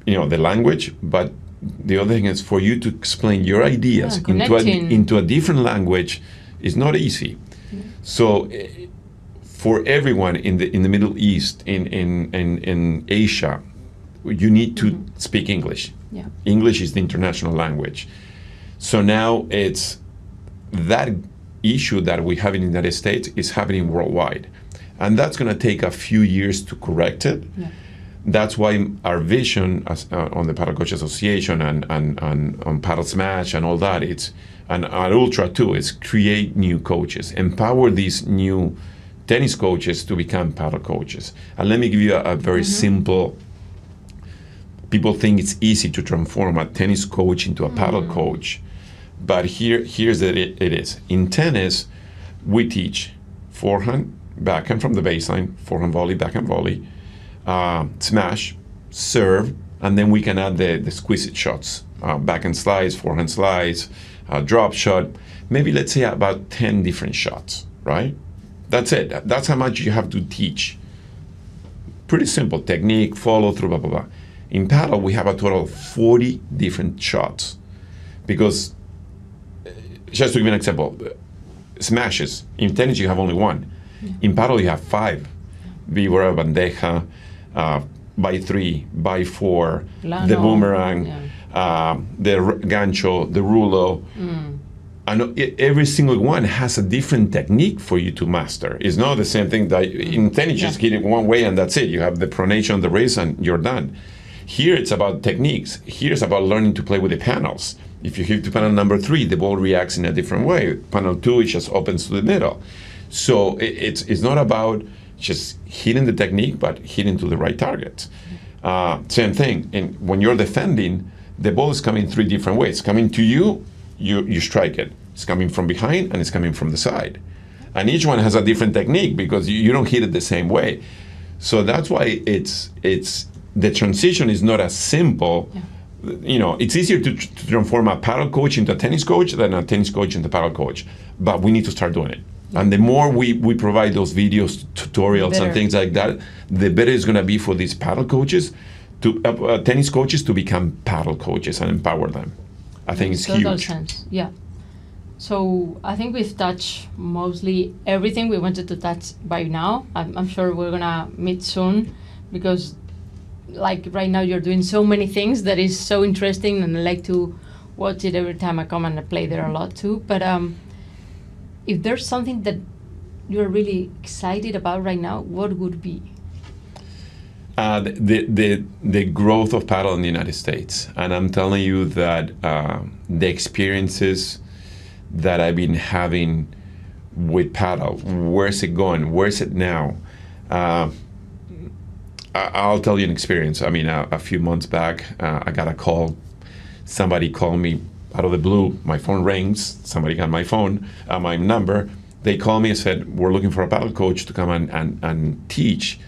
the language, but the other thing is for you to explain your ideas into a different language is not easy. So for everyone in the Middle East, in Asia, you need to speak English. English is the international language. So now it's that issue that we have in the United States is happening worldwide. And that's going to take a few years to correct it. That's why our vision on the Pádel Coaches Association and on Pádel Smash and all that, and our Ultra too, is create new coaches, empower these new tennis coaches to become paddle coaches. And let me give you a very simple, people think it's easy to transform a tennis coach into a paddle coach, but here's that it is. In tennis, we teach forehand, backhand from the baseline, forehand volley, backhand volley, smash, serve, and then we can add the exquisite shots, backhand slice, forehand slice, drop shot, maybe let's say about 10 different shots, right? That's it. That's how much you have to teach. Pretty simple technique, follow through, blah, blah, blah. In paddle, we have a total of 40 different shots. Because, just to give you an example, smashes, in tennis you have only 1. In paddle you have 5. Víbora, bandeja, by 3, by 4, the boomerang, the gancho, the rulo. And every single one has a different technique for you to master. It's not the same thing that in tennis, you just hit it one way and that's it. You have the pronation on the wrist and you're done. Here it's about techniques. Here it's about learning to play with the panels. If you hit to panel number 3, the ball reacts in a different way. Panel 2, it just opens to the middle. So it's not about just hitting the technique, but hitting to the right targets. Same thing. And when you're defending, the ball is coming 3 different ways. Coming to you, you strike it. It's coming from behind and it's coming from the side. And each one has a different technique because you don't hit it the same way. So that's why it's the transition is not as simple. Yeah. You know, it's easier to transform a paddle coach into a tennis coach than a tennis coach into a paddle coach. But we need to start doing it. And the more we provide those videos, tutorials, and things like that, the better it's going to be for these paddle coaches, to tennis coaches, to become paddle coaches and empower them. I think it's huge. Sense. Yeah. So I think we've touched mostly everything we wanted to touch by now. I'm sure we're going to meet soon because like right now you're doing so many things that is so interesting, and I like to watch it every time I come, and I play there a lot too. But if there's something that you're really excited about right now, what would it be? The growth of paddle in the United States. And I'm telling you that the experiences that I've been having with paddle, where's it going? Where's it now? I'll tell you an experience. I mean, a few months back, I got a call. Somebody called me out of the blue. My phone rings. Somebody got my phone, my number. They called me and said, we're looking for a paddle coach to come and teach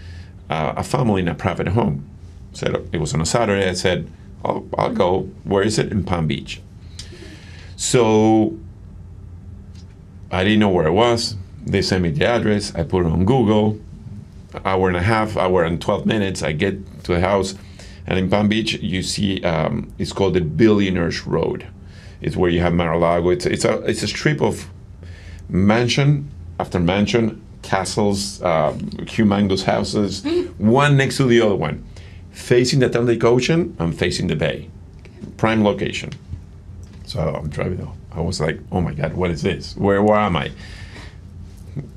a family in a private home. Said it was on a Saturday. I said, I'll go. Where is it? In Palm Beach. So I didn't know where it was. They sent me the address. I put it on Google. Hour and a half, hour and 12 minutes, I get to the house. And in Palm Beach, you see, it's called the Billionaires Road. It's where you have Mar-a-Lago. It's a strip of mansion after mansion, castles, humongous houses, one next to the other one, facing the Atlantic Ocean and facing the bay. Prime location. So I'm driving. I was like, oh my God, what is this? Where am I?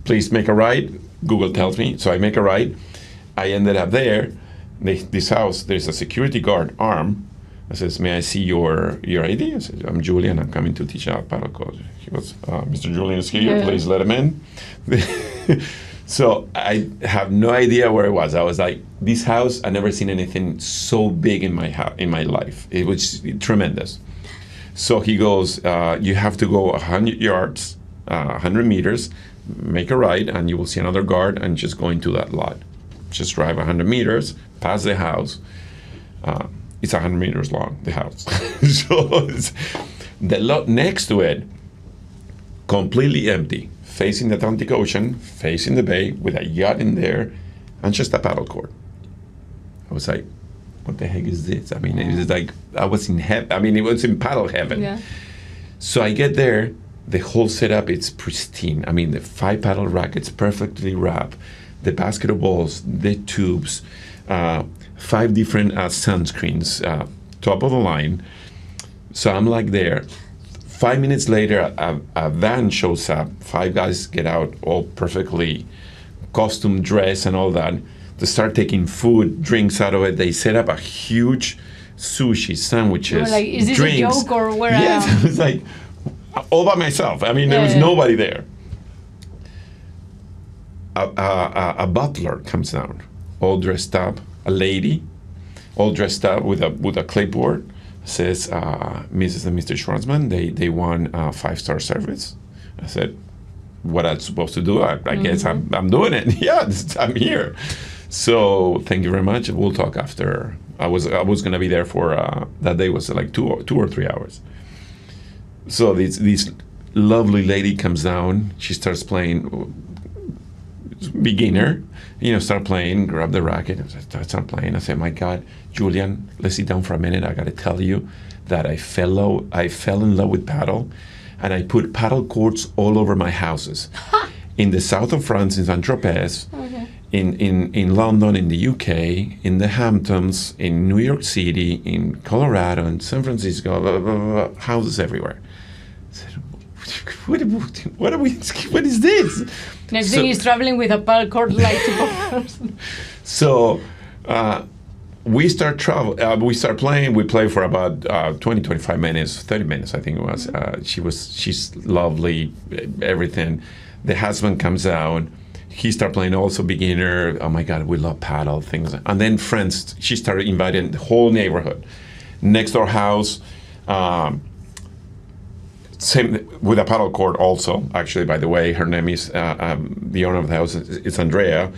Please make a right. Google tells me, so I make a right. I ended up there. This house, there's a security guard arm. I says, may I see your ID? I said, I'm Julian, I'm coming to teach out paddle coach. He goes, Mr. Julian is here, please let him in. So I have no idea where it was. I was like, this house, I never seen anything so big in my life. It was tremendous. So he goes, you have to go 100 yards, 100 meters, make a right, and you will see another guard, and just go into that lot. Just drive 100 meters, past the house. It's 100 meters long, the house. So the lot next to it, completely empty, facing the Atlantic Ocean, facing the bay, with a yacht in there, and just a paddle court. I was like, what the heck is this? I mean, it was like, I was in heaven. I mean, it was in paddle heaven. Yeah. So I get there. The whole setup, it's pristine. I mean, the 5 paddle rackets perfectly wrapped, the basketballs, the tubes, 5 different sunscreens, top of the line. So I'm like there. 5 minutes later, a van shows up. 5 guys get out, all perfectly costume dress and all that, to start taking food, drinks out of it. They set up a huge sushi, sandwiches, like, is this drinks. A joke or where? Yes, it was like, all by myself. I mean, there was nobody there. A butler comes down, all dressed up. A lady, all dressed up with a clipboard, says, Mrs. and Mr. Schwartzman, they want 5-star service. I said, what I'm supposed to do? I guess I'm doing it. Yeah, I'm here. So thank you very much. We'll talk after. I was going to be there for that day was like 2 or 3 hours. So this lovely lady comes down. She starts playing, beginner, start playing, grab the racket, start playing. I said, my God, Julian, let's sit down for a minute. I got to tell you that I fell in love with paddle, and I put paddle courts all over my houses. In the south of France, in Saint-Tropez, okay. in London, in the UK, in the Hamptons, in New York City, in Colorado, in San Francisco, blah, blah, blah, blah, houses everywhere. I said, what is this? Next thing is traveling with a paddle court like So we start playing. We play for about 20, 25 minutes, 30 minutes, I think it was. She's lovely, everything. The husband comes out. he started playing also beginner. Oh my God, we love paddle things. And then friends, she started inviting the whole neighborhood. Next door house, same with a paddle court also. Actually, by the way, her name is, the owner of the house is Andrea.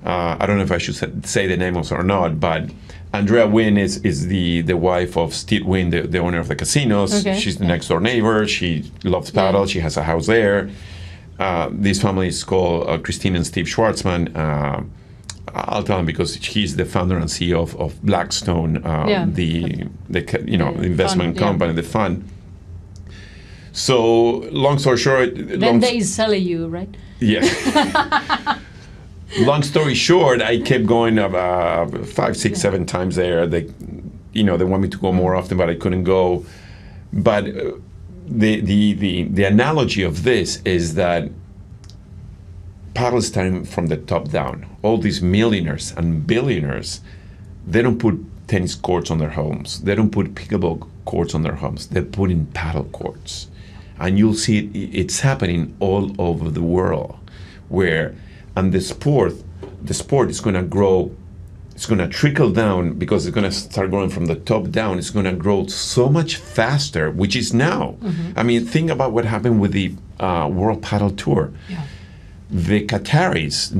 I don't know if I should say the name of her or not, but Andrea Wynn is the wife of Steve Wynn, the owner of the casinos. Okay. She's the next door neighbor. She loves paddle. She has a house there. This family is called Christine and Steve Schwartzman. I'll tell him because he's the founder and CEO of Blackstone, the investment fund, company, the fund. So long story short, Then they sell you, right? yeah. Long story short, I kept going 5, 6, 7 times there. They want me to go more often, but I couldn't go. But the analogy of this is that paddle is starting from the top down. All these millionaires and billionaires, they don't put tennis courts on their homes. They don't put pickleball courts on their homes. They put in paddle courts, and you'll see it's happening all over the world, and the sport is going to grow. It's going to trickle down because it's going to start growing from the top down. It's going to grow so much faster, which is now. Mm-hmm. I mean, think about what happened with the World Paddle Tour. Yeah. The Qataris,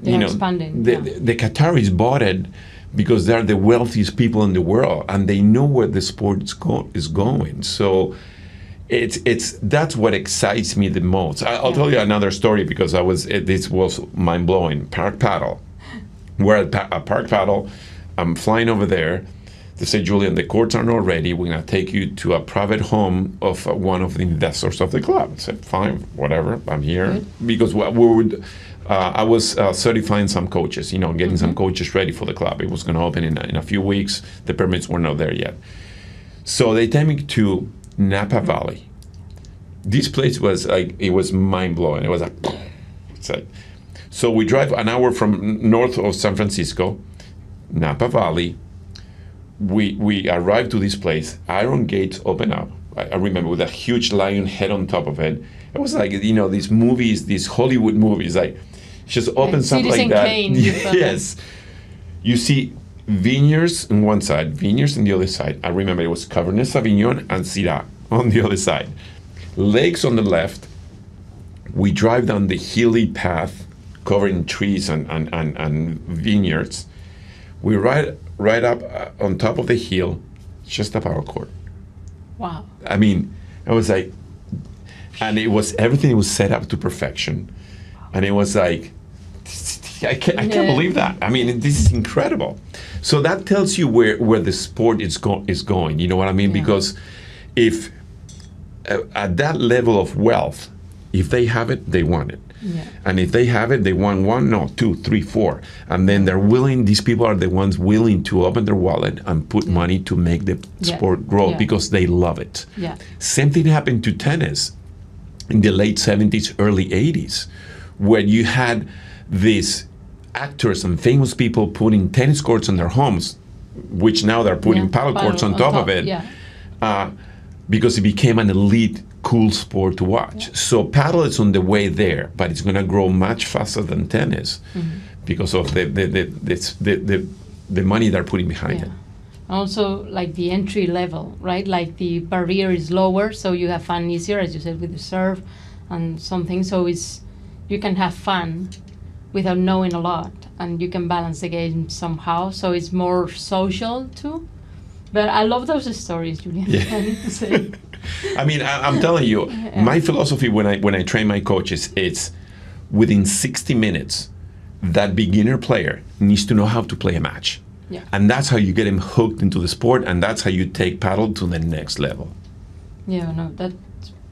expanding. The Qataris bought it because they're the wealthiest people in the world, and they know where the sport is going. So that's what excites me the most. I'll tell you another story because this was mind blowing. Park Paddle. We're at Park Paddle. I'm flying over there. They say, Julian, the courts are not ready. We're going to take you to a private home of one of the investors of the club. I said, fine, whatever. I'm here. Good. Because I was certifying some coaches, getting some coaches ready for the club. It was going to open in a few weeks. The permits were not there yet. So they take me to Napa Valley. This place was it was mind-blowing. It was so we drive an hour from north of San Francisco, Napa Valley. We arrived to this place. Iron gates open up. I remember with a huge lion head on top of it. It was like, these movies, these Hollywood movies, just open something like that. Kane, yes. You see vineyards on one side, vineyards on the other side. I remember it was Cabernet Sauvignon and Syrah on the other side. Lakes on the left. We drive down the hilly path covering trees and vineyards. We right up on top of the hill, just a paddle court. Wow. I mean, I was like, and everything was set up to perfection. And it was like, I can't believe that. I mean, this is incredible. So that tells you where the sport is going. You know what I mean? Yeah. Because if at that level of wealth, if they have it, they want it. Yeah. And if they have it, they want 1, no, 2, 3, 4. And then these people are the ones willing to open their wallet and put money to make the sport grow because they love it. Yeah. Same thing happened to tennis in the late 70s, early 80s, where you had these actors and famous people putting tennis courts in their homes, which now they're putting paddle courts on top of it, because it became an elite cool sport to watch. Yeah. So paddle is on the way there, but it's going to grow much faster than tennis because of the money they're putting behind it. Also, like the entry level, right? Like the barrier is lower, so you have fun easier, as you said, with the serve and something. So you can have fun without knowing a lot, and you can balance the game somehow. So it's more social too. But I love those stories, Julian. Yeah. I need to say. I mean, I'm telling you, my philosophy when I train my coaches, it's within 60 minutes, that beginner player needs to know how to play a match. Yeah. And that's how you get him hooked into the sport, and that's how you take paddle to the next level. Yeah, no, that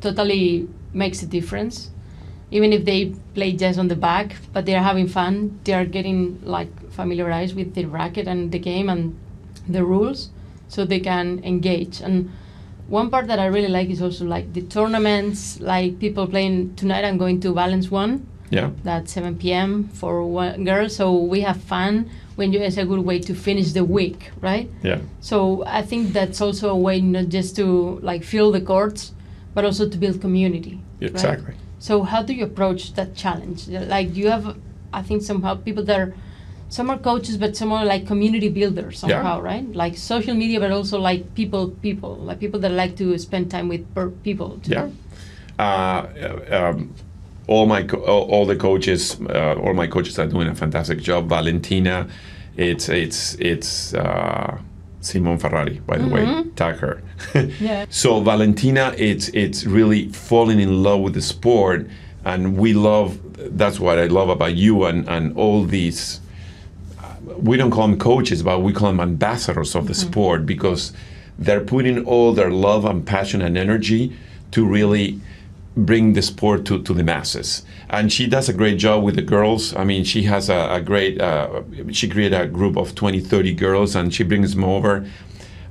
totally makes a difference. Even if they play just on the back, but they're having fun, they're getting familiarized with the racket and the game and the rules, so they can engage. And one part that I really like is also the tournaments, people playing tonight. I'm going to Valence 1. Yeah. That's 7 p.m. for girls. So we have fun it's a good way to finish the week, right? Yeah. So I think that's also a way not just to fill the courts, but also to build community. Exactly. Right? So how do you approach that challenge? Like you have, I think somehow people that are, some are coaches, but some are like community builders somehow, right? Like social media, but also like people, like people that like to spend time with people. Yeah. All the coaches, all my coaches are doing a fantastic job. Valentina, it's Simon Ferrari, by the way, tag her. Yeah. So Valentina, it's really falling in love with the sport, and that's what I love about you and all these. We don't call them coaches, but we call them ambassadors of the sport, because they're putting all their love and passion and energy to really bring the sport to the masses. And she does a great job with the girls. I mean, she has a great, she created a group of 20, 30 girls, and she brings them over.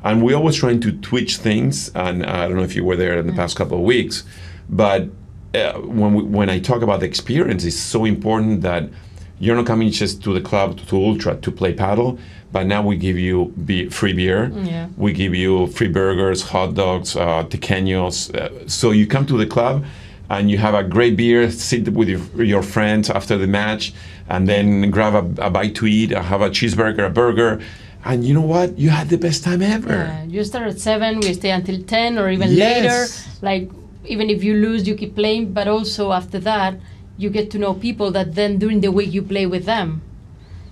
And we're always trying to twitch things. And I don't know if you were there in the past couple of weeks, but when I talk about the experience, it's so important that you're not coming just to the club, to Ultra, to play paddle, but now we give you free beer. Yeah. We give you free burgers, hot dogs, tequeños. So you come to the club and you have a great beer, sit with your friends after the match, and then grab a bite to eat, have a cheeseburger, a burger. And you know what? You had the best time ever. Yeah. You start at 7, we stay until 10 or even Yes. later. Like, even if you lose, you keep playing, but also after that, you get to know people that then during the week you play with them.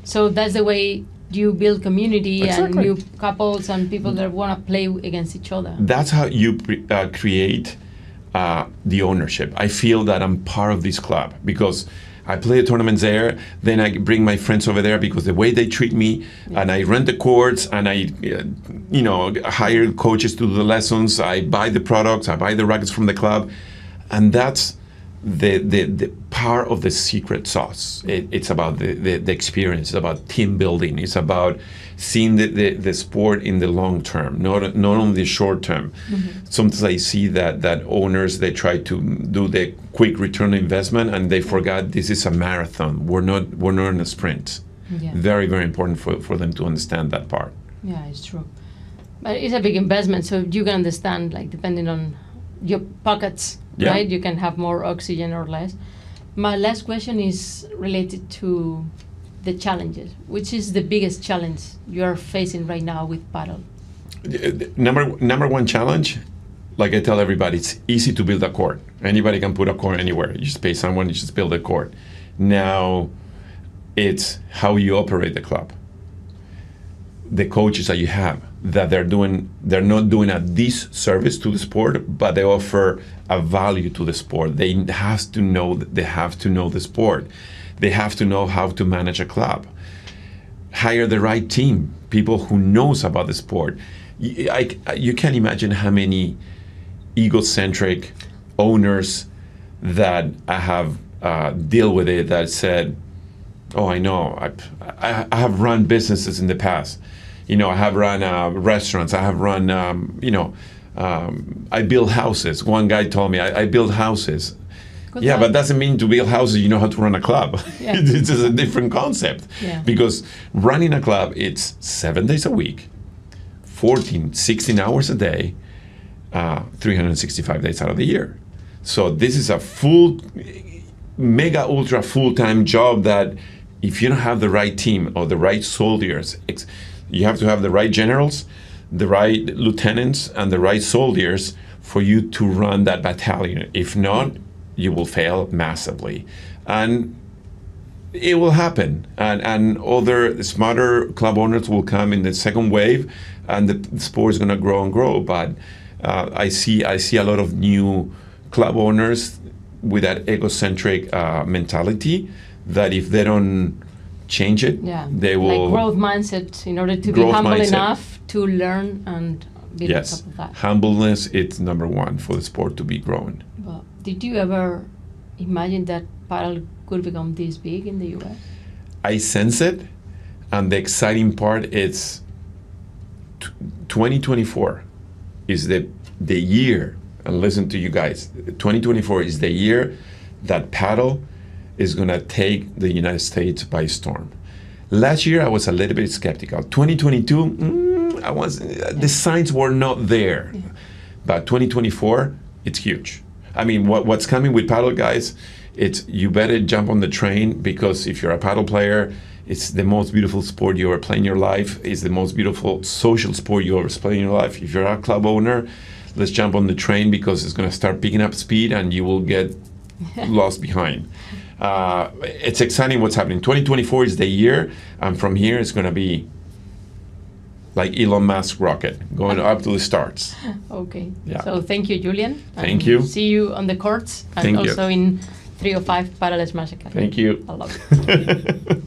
So that's the way you build community. Exactly. And new couples and people that want to play against each other. That's how you create the ownership. I feel that I'm part of this club because I play tournaments there, then I bring my friends over there because the way they treat me, and I rent the courts, and I hire coaches to do the lessons, I buy the products, I buy the rackets from the club, and that's the part of the secret sauce. It's about the experience. It's about team building. It's about seeing the sport in the long term, not only the short term. Sometimes I see that owners, they try to do the quick return on investment, and they forgot this is a marathon. We're not in a sprint. Yeah. Very, very important for them to understand that part. Yeah, it's true. But it's a big investment, so you can understand, like, depending on your pockets, Yeah. right? You can have more oxygen or less. My last question is related to the challenges. Which is the biggest challenge you are facing right now with paddle? Number one challenge, like I tell everybody, it's easy to build a court. Anybody can put a court anywhere. You just pay someone, you just build a court. Now, it's how you operate the club. The coaches that you have, that they're not doing a disservice to the sport, but they offer a value to the sport. They have to know the sport. They have to know how to manage a club. Hire the right team, people who knows about the sport. You can't imagine how many egocentric owners that I have deal with it that said, "Oh, I know. I have run businesses in the past. I have run restaurants. I have run, I build houses." One guy told me, I build houses. Good Yeah, luck. but doesn't mean to build houses you know how to run a club. Yeah. It's just a different concept. Yeah. Because running a club, it's 7 days a week, 14, 16 hours a day, 365 days out of the year. So this is a full, mega ultra full-time job that if you don't have the right team or the right soldiers, you have to have the right generals, the right lieutenants, and the right soldiers for you to run that battalion. If not, you will fail massively. And it will happen. And other smarter club owners will come in the second wave, and the sport is going to grow and grow. But I see a lot of new club owners with that egocentric mentality that if they don't change it, they will... Like growth mindset, in order to be humble enough to learn and be on top of that. Humbleness, it's number one for the sport to be growing. Well, did you ever imagine that paddle could become this big in the U.S.? I sense it, and the exciting part is 2024 is the year, and listen to you guys, 2024 is the year that paddle is going to take the United States by storm. Last year, I was a little bit skeptical. 2022, the signs were not there. Yeah. But 2024, it's huge. I mean, what's coming with paddle, guys, it's you better jump on the train, because if you're a paddle player, it's the most beautiful sport you ever play in your life. It's the most beautiful social sport you ever play in your life. If you're a club owner, let's jump on the train, because it's going to start picking up speed and you will get lost behind. It's exciting what's happening. 2024 is the year, and from here it's going to be like Elon Musk rocket, going up to the stars. Okay. Yeah. So thank you, Julián. Thank you. See you on the courts and Thank you. also in 305 Pádel Smash Academy. Thank you. I love it.